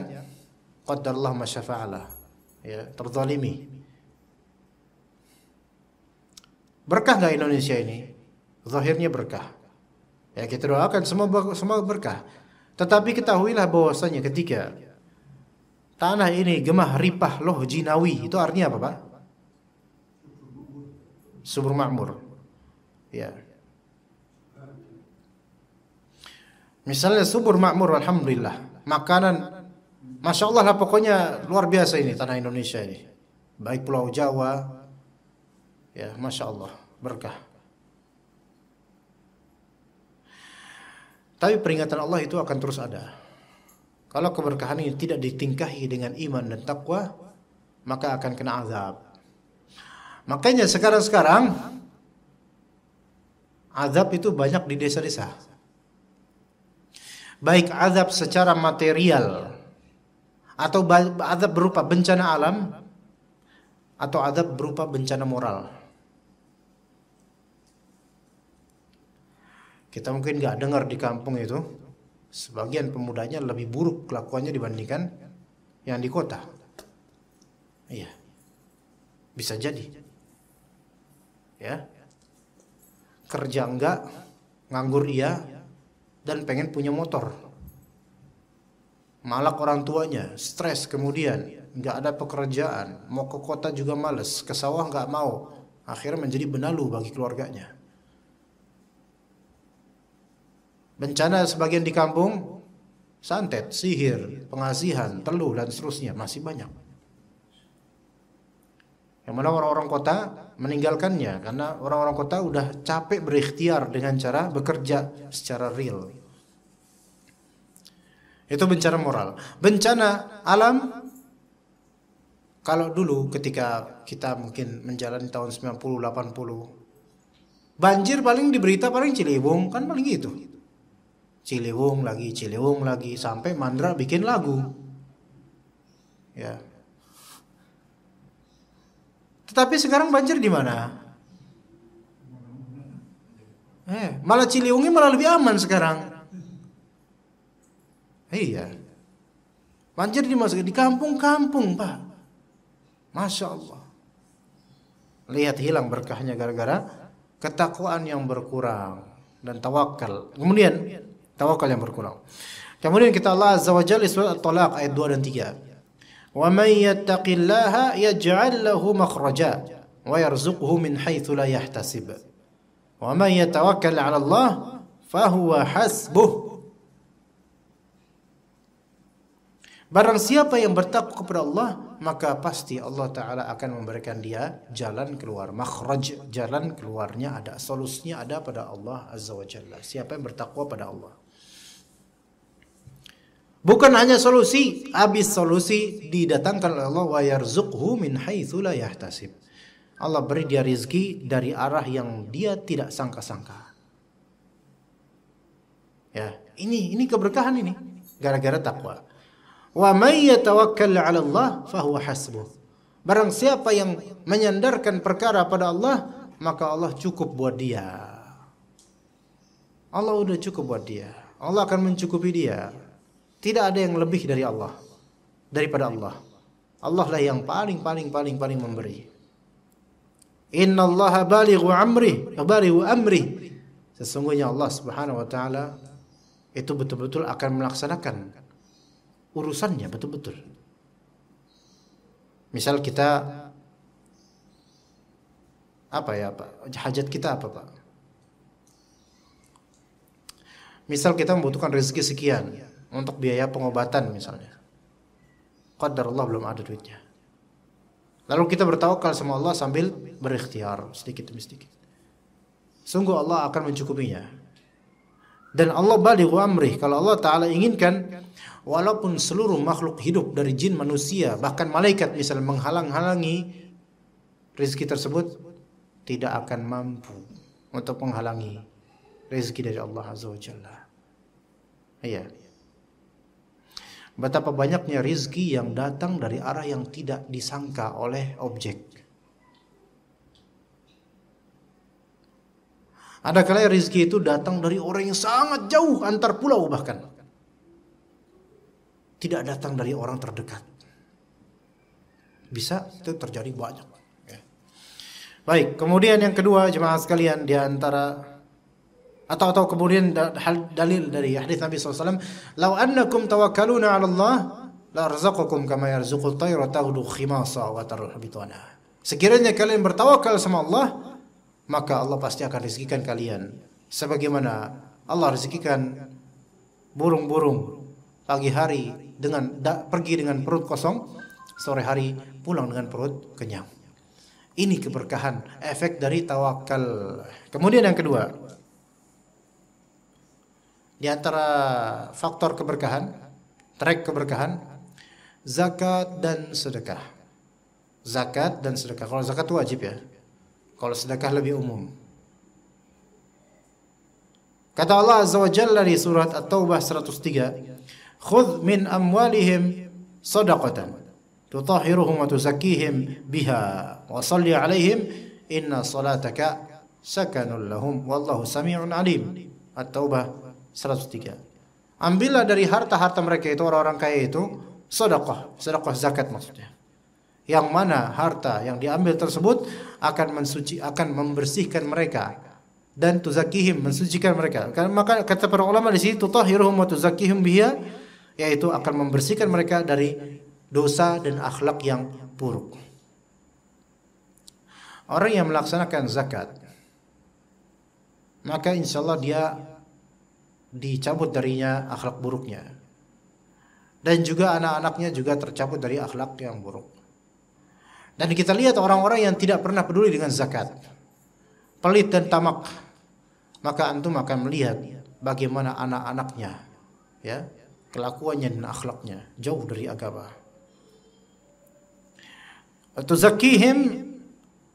qadarullah ma syafa'ala, ya, terzalimi. Berkah enggak Indonesia ini? Zahirnya berkah. Ya, kita doakan semua berkah. Tetapi ketahuilah bahwasanya ketika tanah ini gemah ripah loh jinawi, itu artinya apa, Pak? Subur makmur. Ya. Misalnya subur makmur, alhamdulillah. Masya Allah lah, pokoknya luar biasa ini tanah Indonesia ini. Baik Pulau Jawa, ya Masya Allah, berkah. Tapi peringatan Allah itu akan terus ada. Kalau keberkahan ini tidak ditingkahi dengan iman dan takwa, maka akan kena azab. Makanya sekarang azab itu banyak di desa-desa. Baik azab secara material, atau azab berupa bencana alam, atau azab berupa bencana moral. Kita mungkin nggak dengar di kampung itu, sebagian pemudanya lebih buruk kelakuannya dibandingkan yang di kota. Iya, bisa jadi. Ya, kerja enggak, nganggur iya, dan pengen punya motor. Malak orang tuanya, stres kemudian, nggak ada pekerjaan, mau ke kota juga males, ke sawah nggak mau, akhirnya menjadi benalu bagi keluarganya. Bencana sebagian di kampung, santet, sihir, pengasihan, teluh, dan seterusnya, masih banyak. Yang mana orang-orang kota meninggalkannya, karena orang-orang kota udah capek berikhtiar dengan cara bekerja secara real. Itu bencana moral. Bencana alam, kalau dulu ketika kita mungkin menjalani tahun 90-80, banjir paling di berita paling Ciliwung, kan paling gitu. Ciliwung lagi, sampai Mandra bikin lagu. Ya. Tetapi sekarang banjir di mana? Malah Ciliwungnya malah lebih aman sekarang. Iya. Banjir di kampung-kampung, Pak. Masya Allah. Lihat hilang berkahnya gara-gara ketakwaan yang berkurang dan tawakal. Kemudian tawakal yang berkurang. Kemudian kita Allah Azza wa Jalla surat At-Talaq ayat 2 dan 3. Wa may yattaqillaha yaj'al lahu makhraja wa yarzuqhu min haitsu la yahtasib. Wa may yatawakkal 'ala Allah fahuwa hasbuh. Barang siapa yang bertakwa kepada Allah, maka pasti Allah Ta'ala akan memberikan dia jalan keluar. Makhraj, jalan keluarnya ada, solusinya ada pada Allah Azza wa Jalla. Siapa yang bertakwa pada Allah. Bukan hanya solusi, habis solusi didatangkan oleh Allah, wa yarzuqhu min haitsu la yahtasib. Allah beri dia rizki dari arah yang dia tidak sangka-sangka. Ya, ini keberkahan ini gara-gara takwa. Wa may yatawakkal 'ala Allah fahuwa hasbuh. Barang siapa yang menyandarkan perkara pada Allah, maka Allah cukup buat dia. Allah udah cukup buat dia. Allah akan mencukupi dia. Tidak ada yang lebih dari Allah, daripada Allah. Allah lah yang paling memberi. Innallaha balighu amri. Sesungguhnya Allah Subhanahu wa taala itu betul-betul akan melaksanakan urusannya betul-betul. Misal kita hajat kita apa, Pak? Misal kita membutuhkan rezeki sekian untuk biaya pengobatan misalnya. Qadarullah belum ada duitnya. Lalu kita bertawakal sama Allah sambil berikhtiar sedikit demi sedikit. Sungguh Allah akan mencukupinya. Dan Allah balighu amrih. Kalau Allah Ta'ala inginkan, walaupun seluruh makhluk hidup dari jin, manusia, bahkan malaikat misalnya menghalang-halangi rezeki tersebut, tidak akan mampu untuk menghalangi rezeki dari Allah Azza wa Jalla. Iya. Betapa banyaknya rizki yang datang dari arah yang tidak disangka oleh objek. Ada kala rizki itu datang dari orang yang sangat jauh, antar pulau bahkan. Tidak datang dari orang terdekat. Bisa itu terjadi banyak. Baik, kemudian yang kedua jemaah sekalian, di antara atau kemudian dalil dari hadis Nabi SAW, "Lau annakum tawakkaluna 'ala Allah la razaqakum kama yarzuqut tayra taghdu khimasa wa taruhu bitana." Sekiranya kalian bertawakal sama Allah, maka Allah pasti akan rezekikan kalian sebagaimana Allah rezekikan burung-burung pagi hari pergi dengan perut kosong, sore hari pulang dengan perut kenyang. Ini keberkahan, efek dari tawakal. Kemudian yang kedua, di antara faktor keberkahan, trek keberkahan, zakat dan sedekah. Zakat dan sedekah. Kalau zakat itu wajib ya. Kalau sedekah lebih umum. Kata Allah Azza wa Jalla di surat At-Taubah 103, "Khudh min amwalihim shadaqatan tutahhiruhum wa tuzakkihim biha wa shalli 'alaihim inna salataka sakanun lahum wallahu samii'un 'alim." At-Taubah 103. Ambillah dari harta-harta mereka itu, orang-orang kaya itu, sedekah zakat maksudnya. Yang mana harta yang diambil tersebut akan membersihkan mereka dan tuzakihim, mensucikan mereka. Maka kata para ulama di sini tutahhiruhum wa tuzakkihim biha, yaitu akan membersihkan mereka dari dosa dan akhlak yang buruk. Orang yang melaksanakan zakat, maka insyaallah dia dicabut darinya akhlak buruknya, dan juga anak-anaknya juga tercabut dari akhlak yang buruk. Dan kita lihat orang-orang yang tidak pernah peduli dengan zakat, pelit dan tamak, maka antum akan melihat bagaimana anak-anaknya, ya, kelakuannya dan akhlaknya jauh dari agama. Tuzakkihim,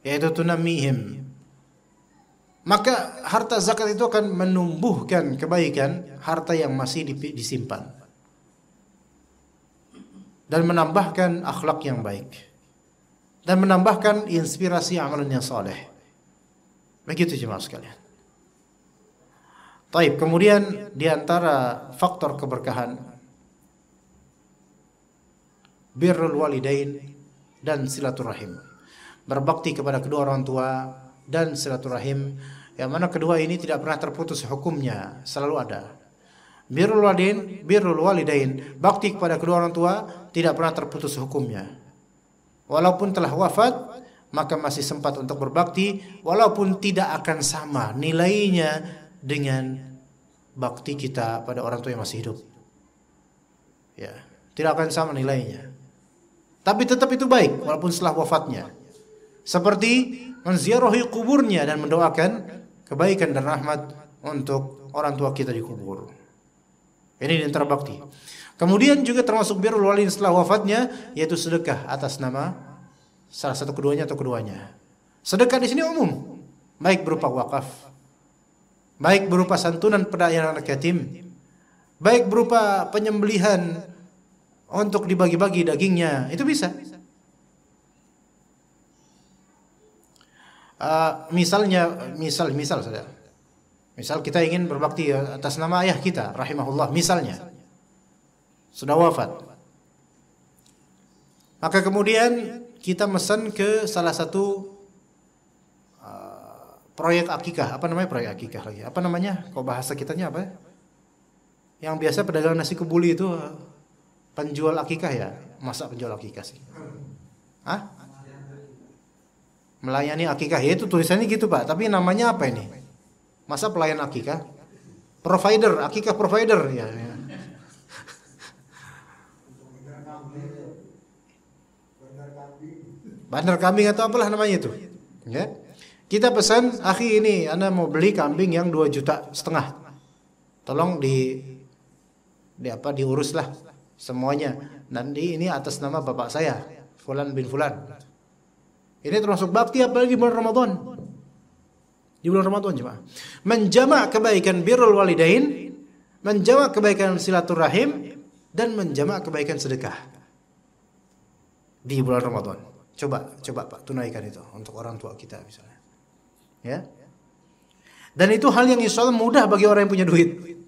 yaitu tunamihim. Maka harta zakat itu akan menumbuhkan kebaikan harta yang masih disimpan dan menambahkan akhlak yang baik dan menambahkan inspirasi amalan yang saleh. Begitu jemaah sekalian. Taib, kemudian di antara faktor keberkahan, birrul walidain dan silaturahim. Berbakti kepada kedua orang tua dan silaturahim, yang mana kedua ini tidak pernah terputus hukumnya, selalu ada. Birrul walidain, bakti kepada kedua orang tua tidak pernah terputus hukumnya. Walaupun telah wafat, maka masih sempat untuk berbakti, walaupun tidak akan sama nilainya dengan bakti kita pada orang tua yang masih hidup. Ya, tidak akan sama nilainya. Tapi tetap itu baik walaupun setelah wafatnya. Seperti menziarahi kuburnya dan mendoakan kebaikan dan rahmat untuk orang tua kita di kubur. Ini di antara bakti. Kemudian juga termasuk birrul walidain setelah wafatnya, yaitu sedekah atas nama salah satu keduanya atau keduanya. Sedekah di sini umum, baik berupa wakaf, baik berupa santunan pada anak yatim, baik berupa penyembelihan untuk dibagi-bagi dagingnya, itu bisa. Misal saja. Misal kita ingin berbakti atas nama ayah kita, rahimahullah, misalnya sudah wafat. Maka kemudian kita pesan ke salah satu proyek akikah. Apa namanya proyek akikah lagi? Apa namanya? Kok bahasa kitanya apa? Yang biasa pedagang nasi kebuli itu penjual akikah ya? Masa penjual akikah sih? Hah? Melayani akikah, ya itu tulisannya gitu Pak. Tapi namanya apa ini? Masa pelayan akikah? Provider, akikah provider ya. Bandar kambing atau apalah namanya itu. Ya. Kita pesan, akhi ini Anda mau beli kambing yang 2,5 juta. Tolong diuruslah semuanya. Nanti ini atas nama bapak saya, Fulan bin Fulan. Ini termasuk bakti apalagi di bulan Ramadan. Di bulan Ramadan jemaah. Menjamak kebaikan birrul walidain, menjamak kebaikan silaturahim, dan menjamak kebaikan sedekah di bulan Ramadan. Coba Pak, tunaikan itu untuk orang tua kita misalnya. Ya. Dan itu hal yang insyaallah mudah bagi orang yang punya duit.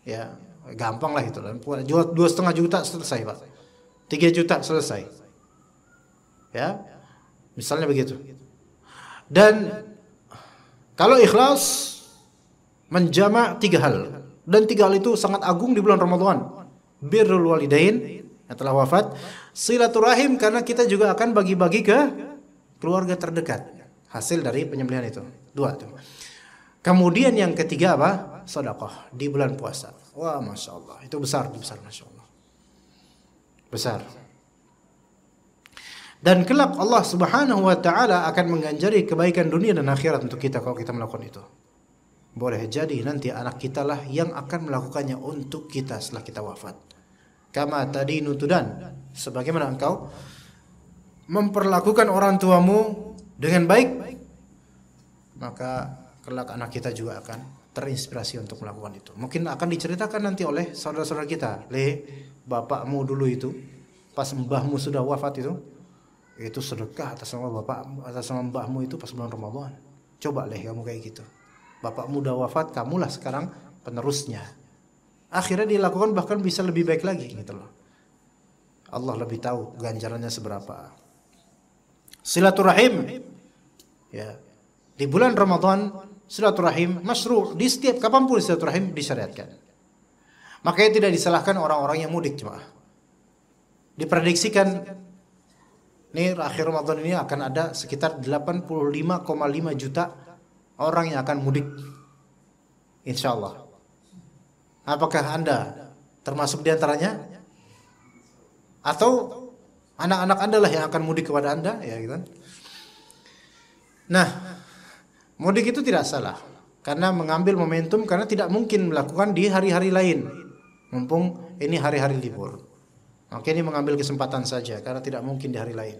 Ya, gampang lah itu. Jual 2,5 juta selesai Pak. 3 juta selesai. Ya. Misalnya begitu. Dan kalau ikhlas menjamak 3 hal, dan 3 hal itu sangat agung di bulan Ramadan. Birrul walidain yang telah wafat, silaturahim karena kita juga akan bagi-bagi ke keluarga terdekat hasil dari penyembelihan itu. 2 itu. Kemudian yang ketiga apa? Sedekah di bulan puasa. Wah, Masya Allah, itu besar Masya Allah. besar. Dan kelak Allah Subhanahu wa taala akan mengganjari kebaikan dunia dan akhirat untuk kita kalau kita melakukan itu. Boleh jadi nanti anak kita lah yang akan melakukannya untuk kita setelah kita wafat. Kama tadinu tudan, sebagaimana engkau memperlakukan orang tuamu dengan baik, maka kelak anak kita juga akan terinspirasi untuk melakukan itu. Mungkin akan diceritakan nanti oleh saudara-saudara kita, bapakmu dulu itu pas mbahmu sudah wafat itu sedekah atas nama bapak, atas nama mbahmu itu pas bulan Ramadan. Coba kamu kayak gitu. Bapakmu udah wafat, kamulah sekarang penerusnya. Akhirnya dilakukan bahkan bisa lebih baik lagi gitu loh. Allah lebih tahu ganjarannya seberapa. Silaturahim. Ya. Di bulan Ramadan silaturahim masyru', di setiap kapanpun silaturahim disyariatkan. Makanya tidak disalahkan orang-orang yang mudik, jemaah. Diprediksikan nih akhir Ramadan ini akan ada sekitar 85,5 juta orang yang akan mudik. Insyaallah. Apakah Anda termasuk di antaranya? Atau anak-anak Anda lah yang akan mudik kepada Anda, ya gitu. Nah, mudik itu tidak salah karena mengambil momentum, karena tidak mungkin melakukan di hari-hari lain. Mumpung ini hari-hari libur. Maka ini mengambil kesempatan saja karena tidak mungkin di hari lain.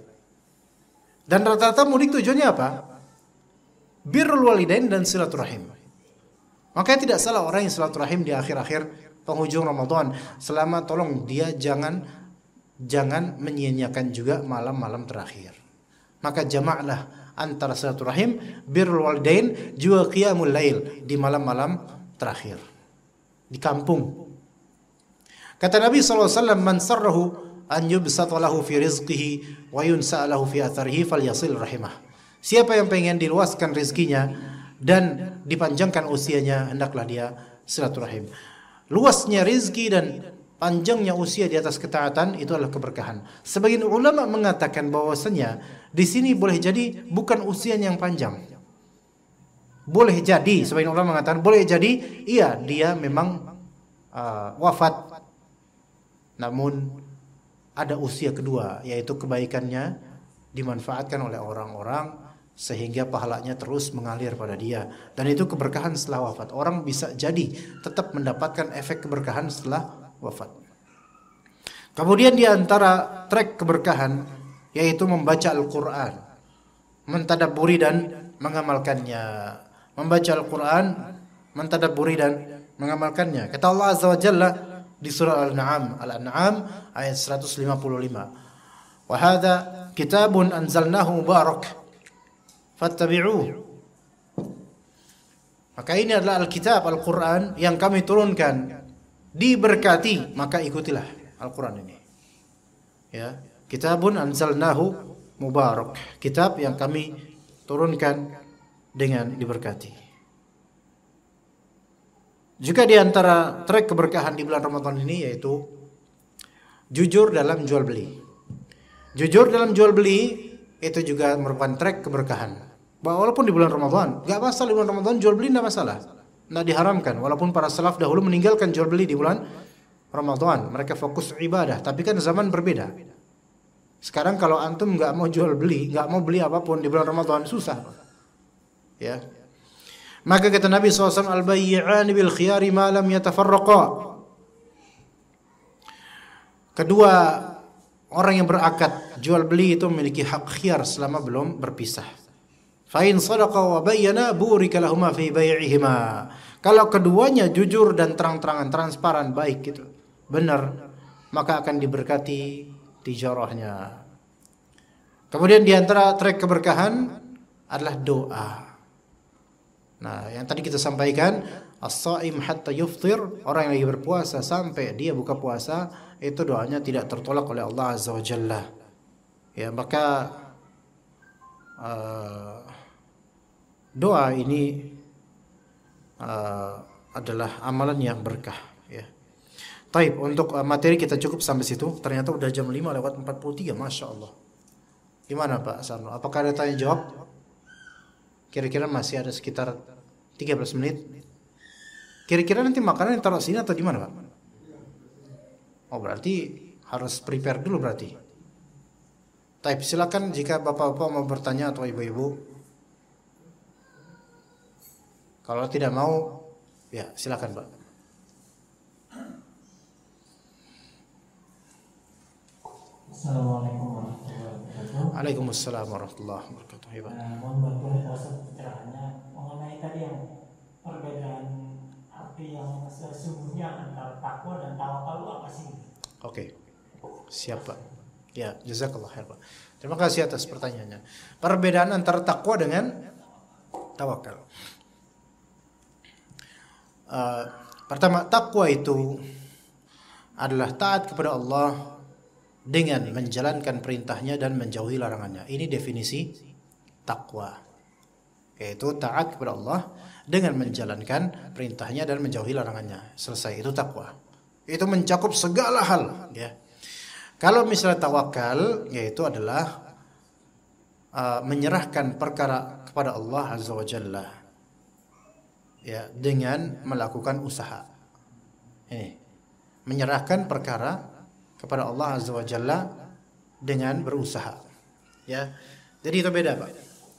Dan rata-rata mudik tujuannya apa? Birrul walidain dan silaturahim. Makanya tidak salah orang yang silaturahim di akhir-akhir penghujung Ramadan. Selama tolong dia jangan menyia-nyiakan juga malam-malam terakhir. Maka jamaklah antara silaturahim, birrul walidain, juga qiyamul lail di malam-malam terakhir. Di kampung. Kata Nabi SAW, man sarrahu an yubsata lahu fi rizqihi wa yunsa lahu fi atharihi falyasil rahimah. Siapa yang pengen diluaskan rezekinya dan dipanjangkan usianya, hendaklah dia silaturahim. Luasnya rezeki dan panjangnya usia di atas ketaatan itu adalah keberkahan. Sebagian ulama mengatakan bahwasanya di sini boleh jadi bukan usia yang panjang. Boleh jadi, sebagian ulama mengatakan boleh jadi iya dia memang wafat, namun ada usia kedua, yaitu kebaikannya dimanfaatkan oleh orang-orang sehingga pahalanya terus mengalir pada dia, dan itu keberkahan setelah wafat. Orang bisa jadi tetap mendapatkan efek keberkahan setelah wafat. Kemudian di antara trek keberkahan yaitu membaca Al-Qur'an, mentadabburi dan mengamalkannya. Membaca Al-Qur'an, mentadabburi dan mengamalkannya. Kata Allah Azza wa Jalla di surah Al-An'am ayat 155. Wa hadza kitabun anzalnahu mubarak fattabi'uh. Maka ini adalah Alkitab, Al-Quran yang kami turunkan, diberkati, maka ikutilah Al-Quran ini. Ya, kitabun anzalnahu mubarak, kitab yang kami turunkan dengan diberkati. Juga di antara trek keberkahan di bulan Ramadan ini yaitu jujur dalam jual beli. Jujur dalam jual beli itu juga merupakan trek keberkahan. Bahwa walaupun di bulan Ramadan, gak masalah di bulan Ramadan jual beli tidak masalah, tidak diharamkan. Walaupun para salaf dahulu meninggalkan jual beli di bulan Ramadan, mereka fokus ibadah. Tapi kan zaman berbeda. Sekarang kalau antum gak mau jual beli, gak mau beli apapun di bulan Ramadan, susah. Ya. Maka kata Nabi SAW, al-bayyi'ani bil khiyari ma lam yatafarraqa. Kedua orang yang berakad jual beli itu memiliki hak khiyar selama belum berpisah. Fa in sadaqa wa bayyana burika lahumā fi bai'ihima. Kalau keduanya jujur dan terang-terangan, transparan, baik gitu, benar, maka akan diberkati tijarahnya. Kemudian di antara trek keberkahan adalah doa. Nah, yang tadi kita sampaikan, as-shaim hatta yuftir, orang yang lagi berpuasa sampai dia buka puasa, itu doanya tidak tertolak oleh Allah Azza wa Jalla. Ya, maka doa ini adalah amalan yang berkah, ya. Taib, untuk materi kita cukup sampai situ. Ternyata udah jam 5:43, Masya Allah. Gimana Pak Sarno? Apakah ada tanya jawab? Kira-kira masih ada sekitar 13 menit. Kira-kira nanti makanan yang taruh sini atau di mana Pak? Oh, berarti Harus prepare dulu berarti. Tapi silakan jika bapak-bapak mau bertanya atau ibu-ibu. Kalau tidak mau, ya silakan Pak. Assalamualaikum warahmatullahi wabarakatuh. Waalaikumsalam warahmatullahi wabarakatuh. Ya, Pak. Mohon bantu Ustaz pencerahannya mengenai tadi yang perbedaan arti yang sesungguhnya antara takwa dan tawakal itu apa sih? Oke. Siap Pak. Ya, jazakallah khair Pak. Terima kasih atas pertanyaannya. Perbedaan antara takwa dengan tawakal. Pertama, takwa itu adalah taat kepada Allah dengan menjalankan perintahnya dan menjauhi larangannya. Ini definisi takwa. Yaitu taat kepada Allah dengan menjalankan perintahnya dan menjauhi larangannya. Selesai, itu takwa. Itu mencakup segala hal, ya. Kalau misalnya tawakal, yaitu adalah menyerahkan perkara kepada Allah Azza wa Jalla, ya, dengan melakukan usaha. Ini menyerahkan perkara kepada Allah Azza wa Jalla dengan berusaha, ya. Jadi itu beda Pak.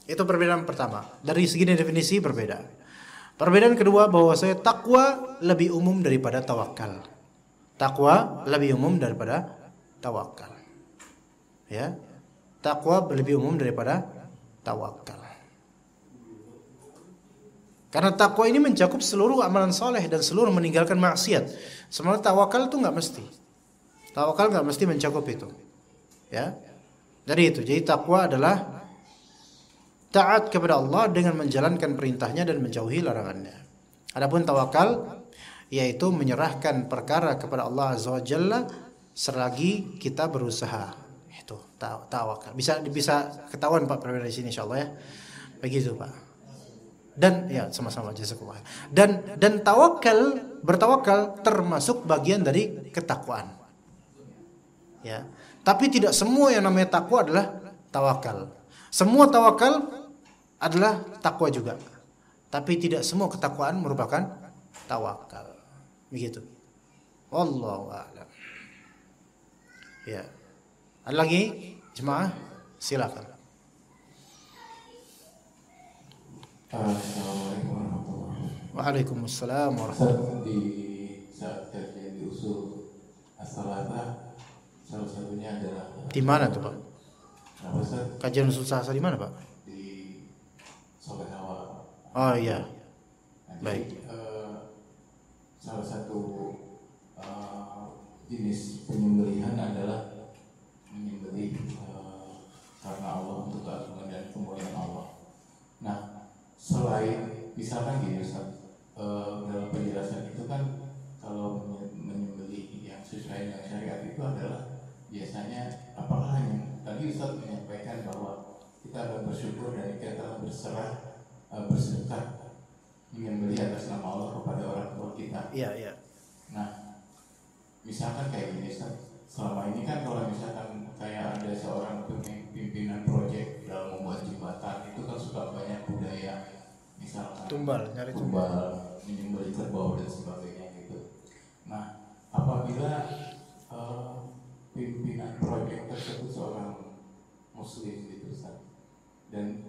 Itu perbedaan pertama. Dari segi definisi berbeda. Perbedaan kedua, bahwasanya takwa lebih umum daripada tawakal. Takwa lebih umum daripada tawakal. Ya. Takwa lebih umum daripada tawakal. Karena takwa ini mencakup seluruh amalan soleh dan seluruh meninggalkan maksiat. Sementara tawakal itu nggak mesti. Tawakal nggak mesti mencakup itu. Ya. Jadi takwa adalah taat kepada Allah dengan menjalankan perintahnya dan menjauhi larangannya. Adapun tawakal yaitu menyerahkan perkara kepada Allah Azza wa Jalla selagi kita berusaha. Itu tawakal. Bisa ketahuan Pak perbedaan di sini insyaallah ya. Begitu Pak. Dan ya sama-sama jazakallah. Dan bertawakal termasuk bagian dari ketakwaan. Ya. Tapi tidak semua yang namanya takwa adalah tawakal. Semua tawakal adalah takwa juga. Tapi tidak semua ketakwaan merupakan tawakal. Begitu. Wallahu a'lam. Ya. Ada lagi jemaah? Silakan. Assalamualaikum warahmatullahi wabarakatuh. Waalaikumsalam warahmatullahi wabarakatuh. Di saat kajian di usul as-salata, salah satunya adalah Di mana tuh Pak? apa Ustaz? Kajian usul sahasa di mana Pak? Di Soleh Awal. Oh iya. Nah, Baik. jadi, salah satu jenis penyembelihan adalah menyembelih karena Allah, untuk keagungan dan kemuliaan Allah. Nah, selain misalkan gini Ustaz, dalam penjelasan itu kan kalau menyembelih yang sesuai dengan syariat itu adalah biasanya apakah yang tadi Ustaz menyampaikan bahwa kita akan bersyukur dan kita akan bersedekah menyembelih atas nama Allah kepada orang tua kita. Iya, iya. Nah, misalkan kayak gini Ustaz, selama ini kan kalau misalkan kayak ada seorang pimpinan proyek dalam membuat jembatan, itu kan suka banyak budaya, misalkan Nyari tumbal, menyembelih kerbau dan sebagainya gitu. Nah, apabila pimpinan proyek tersebut seorang muslim gitu Ustaz, dan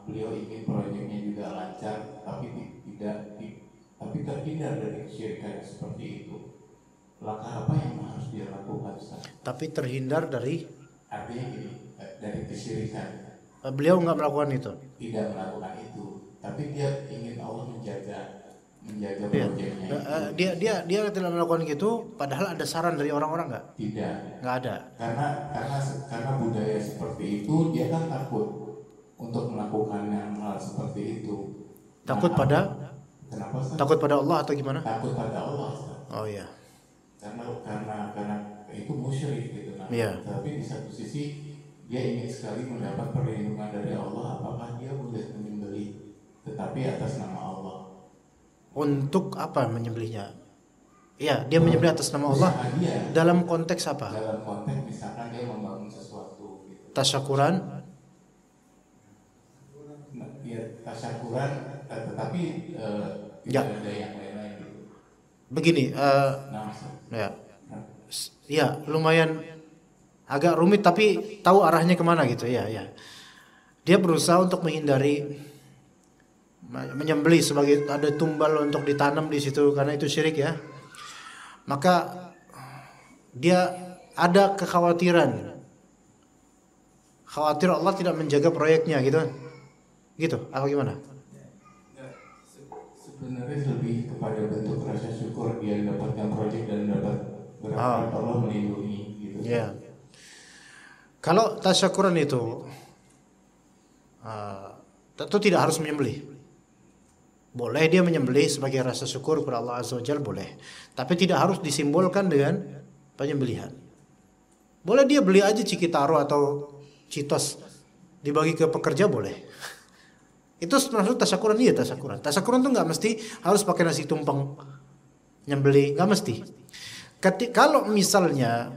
beliau ingin proyeknya juga lancar, tapi terhindar dari kesyirikan seperti itu, langkah apa yang harus dia lakukan Ustaz? Tapi terhindar dari Artinya gini, dari kesyirikan. beliau nggak melakukan itu. Tidak melakukan itu, tapi dia ingin Allah menjaga Iya. proyeknya itu. Dia tidak melakukan gitu, padahal ada saran dari orang-orang nggak? Tidak. Nggak ada. Karena budaya seperti itu, dia kan takut untuk melakukan yang hal seperti itu. Takut Nah, pada kenapa Ustaz? takut pada Allah atau gimana? Takut pada Allah Ustaz. Oh iya. Karena itu musyrik gitu. Nah, Iya. tapi di satu sisi dia ingin sekali mendapat perlindungan dari Allah, apakah dia boleh menyembelih tetapi atas nama Allah? Untuk apa menyembelihnya? Iya, dia menyembelih atas nama Allah. Usaha dia, Dalam konteks apa? dalam konteks misalkan dia membangun sesuatu gitu. Tasyakuran. Ya, tasyakuran, tetapi Ya. tidak ada yang lain-lain gitu. Begini, Nah, Ustaz, ya. ya lumayan agak rumit tapi tahu arahnya kemana gitu ya. Dia berusaha untuk menghindari menyembelih sebagai ada tumbal untuk ditanam di situ karena itu syirik ya. Maka dia ada kekhawatiran, khawatir Allah tidak menjaga proyeknya gitu. Gitu, apa gimana? Sebenarnya lebih kepada bentuk rasa syukur dia mendapatkan proyek dan dapat berharap Allah melindungi gitu. Ya. Kalau tasyakuran itu tentu tidak harus menyembelih. Boleh dia menyembelih sebagai rasa syukur kepada Allah Azza wa Jalla, boleh. Tapi tidak harus disimbolkan dengan penyembelihan. Boleh dia beli aja Cikitaro atau Citos dibagi ke pekerja boleh. Itu maksud tasyakuran, iya tasyakuran. Tasyakuran tuh nggak mesti harus pakai nasi tumpeng nyembeli, nggak mesti. Kalau misalnya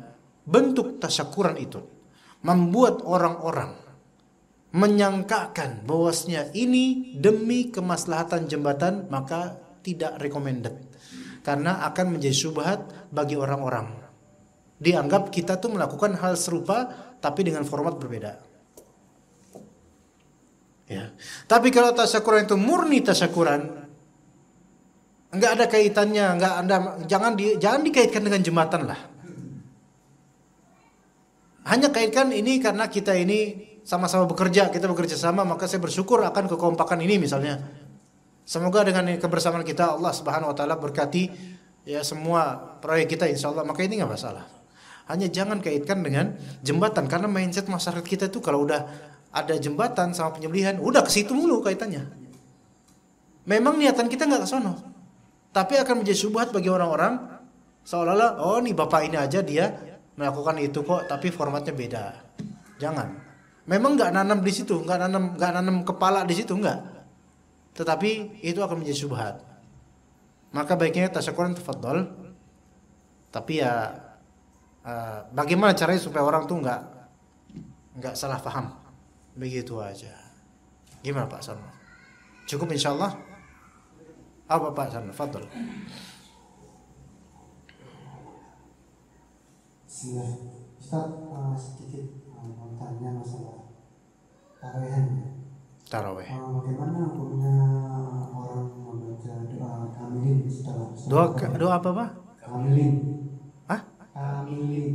bentuk tasyakuran itu membuat orang-orang menyangkakan bahwasanya ini demi kemaslahatan jembatan, maka tidak recommended. Karena akan menjadi syubhat bagi orang-orang. Dianggap kita tuh melakukan hal serupa tapi dengan format berbeda. Ya. Tapi kalau tasyakuran itu murni tasyakuran, enggak ada kaitannya, enggak ada, jangan dikaitkan dengan jembatan lah. Hanya kaitkan ini karena kita ini sama-sama bekerja, kita bekerja sama, maka saya bersyukur akan kekompakan ini misalnya. Semoga dengan kebersamaan kita Allah Subhanahu wa taala berkati ya semua proyek kita insyaallah, maka ini enggak masalah. Hanya jangan kaitkan dengan jembatan karena mindset masyarakat kita itu kalau udah ada jembatan sama penyembelihan, udah ke situ mulu kaitannya. Memang niatan kita nggak ke sono, tapi akan menjadi syubhat bagi orang-orang seolah-olah oh nih bapak ini aja dia melakukan itu kok, tapi formatnya beda. Jangan. Memang nggak nanam di situ, nggak nanam kepala di situ nggak. Tetapi itu akan menjadi syubhat. Maka baiknya tasyakuran tafadhol. Tapi ya bagaimana caranya supaya orang tuh nggak salah paham. Begitu aja. Gimana Pak Sarno? Cukup insyaallah? Apa Pak Sarno? Fadhol. Ustaz, sedikit mau tanya masalah tarawehan. Tarawih. Bagaimana hukumnya orang membaca doa kamilin setelah Doa apa Pak? Kamilin. Hah? Kamilin.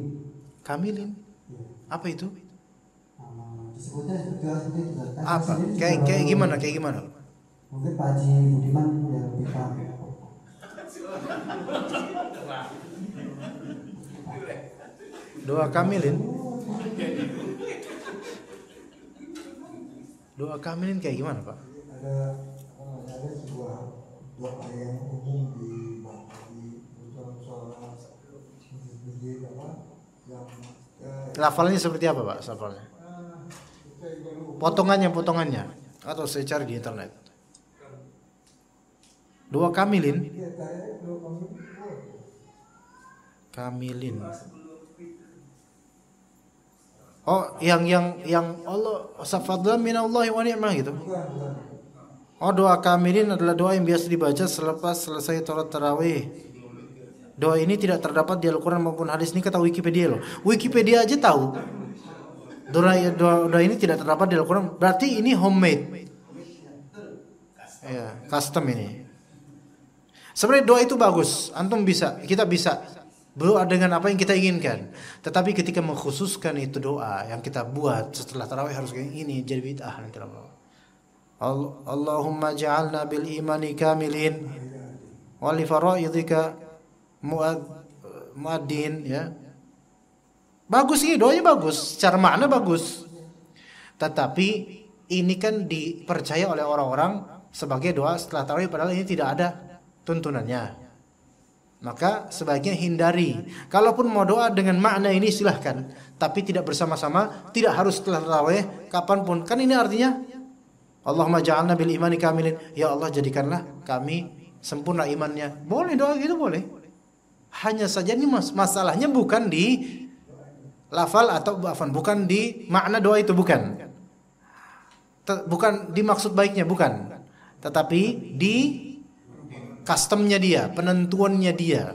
Kamilin? Ya. Apa itu? Disebutnya seperti itu. Apa? Kayak gimana? Kayak gimana? Mungkin Pak Haji Budiman yang lebih paham. Doa kamilin? Doa kamilin kayak gimana Pak? Ada sebuah doa yang umum di Lafalnya seperti apa Pak? Lafalnya? Potongannya atau saya cari di internet. Doa kamilin. Kamilin. Oh, yang Allah safadlan minallahi wa ni'mah gitu. Oh, doa kamilin adalah doa yang biasa dibaca selepas selesai sholat tarawih. Doa ini tidak terdapat di Al-Quran maupun hadis. Ini kata Wikipedia loh. Wikipedia aja tahu. Doa ini tidak terdapat di Al-Quran. Berarti ini homemade. Ya, custom ini. Sebenarnya doa itu bagus. Antum bisa, kita bisa berdoa dengan apa yang kita inginkan. Tetapi ketika mengkhususkan itu doa yang kita buat setelah tarawih harus kayak ini, jadi bid'ah nanti Allahumma ja'alna bil imani kamilin wa li faraidika muaddin ya. Bagus sih, doanya bagus, secara makna bagus. Tetapi ini kan dipercaya oleh orang-orang sebagai doa setelah tarawih padahal ini tidak ada tuntunannya. Maka sebaiknya hindari. Kalaupun mau doa dengan makna ini silahkan, tapi tidak bersama-sama, tidak harus setelah tarawih, kapanpun. Kan ini artinya Allahumma ja'alna bil imani kamilin. Ya Allah jadikanlah kami sempurna imannya. Boleh doa gitu boleh. Hanya saja ini masalahnya bukan di lafal atau bukan di makna doa itu bukan. Bukan di maksud baiknya bukan. Tetapi di customnya dia, penentuannya dia.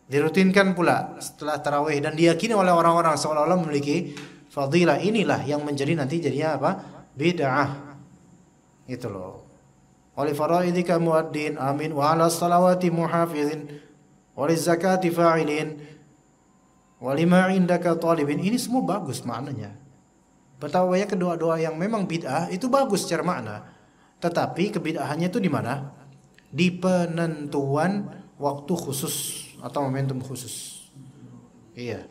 Dirutinkan pula setelah tarawih dan diyakini oleh orang-orang seolah-olah memiliki fadilah. Inilah yang menjadi nanti jadinya apa? Bid'ah. Itu loh. Wa li faraidika muaddin amin wa 'ala salawati muhafizin wa liz zakati fa'ilin wa lima 'indaka talibin. Ini semua bagus maknanya. Betapa banyak doa-doa yang memang bid'ah itu bagus secara makna. Tetapi kebid'ahannya itu di mana? Di penentuan waktu khusus atau momentum khusus. Iya.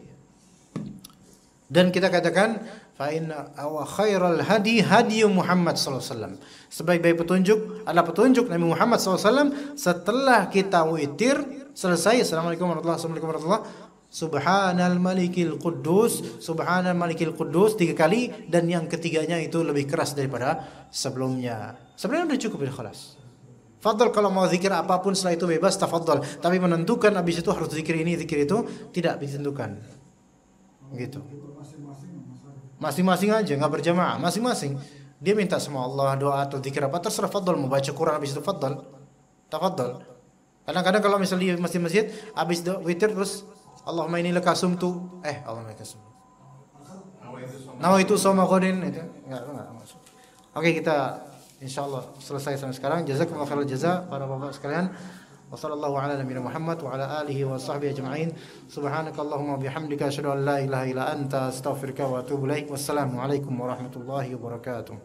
Dan kita katakan fa inna aw khairal hadi Muhammad sallallahu alaihi wasallam. Sebaik-baik petunjuk adalah petunjuk Nabi Muhammad sallallahu alaihi wasallam. Setelah kita witir selesai, assalamualaikum warahmatullahi. Subhanal malikil quddus, subhanal malikil quddus 3 kali, dan yang ketiganya itu lebih keras daripada sebelumnya. Sebenarnya sudah cukup ya, khalas. Fadl kalau mau zikir apapun setelah itu bebas, tafadhol. Tapi menentukan habis itu harus zikir ini, zikir itu tidak ditentukan. Gitu. Masing-masing aja, nggak berjamaah, masing-masing. Dia minta sama Allah doa atau zikir apa terserah, fadl. Mau baca Quran habis itu fadl. Tafadhol. Kadang-kadang kalau misalnya di masjid-masjid habis witir terus Allahumma inni laka sumtu, Allahumma laka sumtu. Nawaitu shoma qadin itu enggak masuk. Oke, kita insyaallah selesai sampai sekarang. Jazakumullahu khairal jaza para bapak sekalian. Wassallallahu ala nabiyina Muhammad wa ala alihi wa sahbihi ajma'in. Subhanakallahumma bihamdika asyhadu an la ilaha illa anta astaghfiruka wa atubu ilaik. Wassalamu alaikum warahmatullahi wabarakatuh.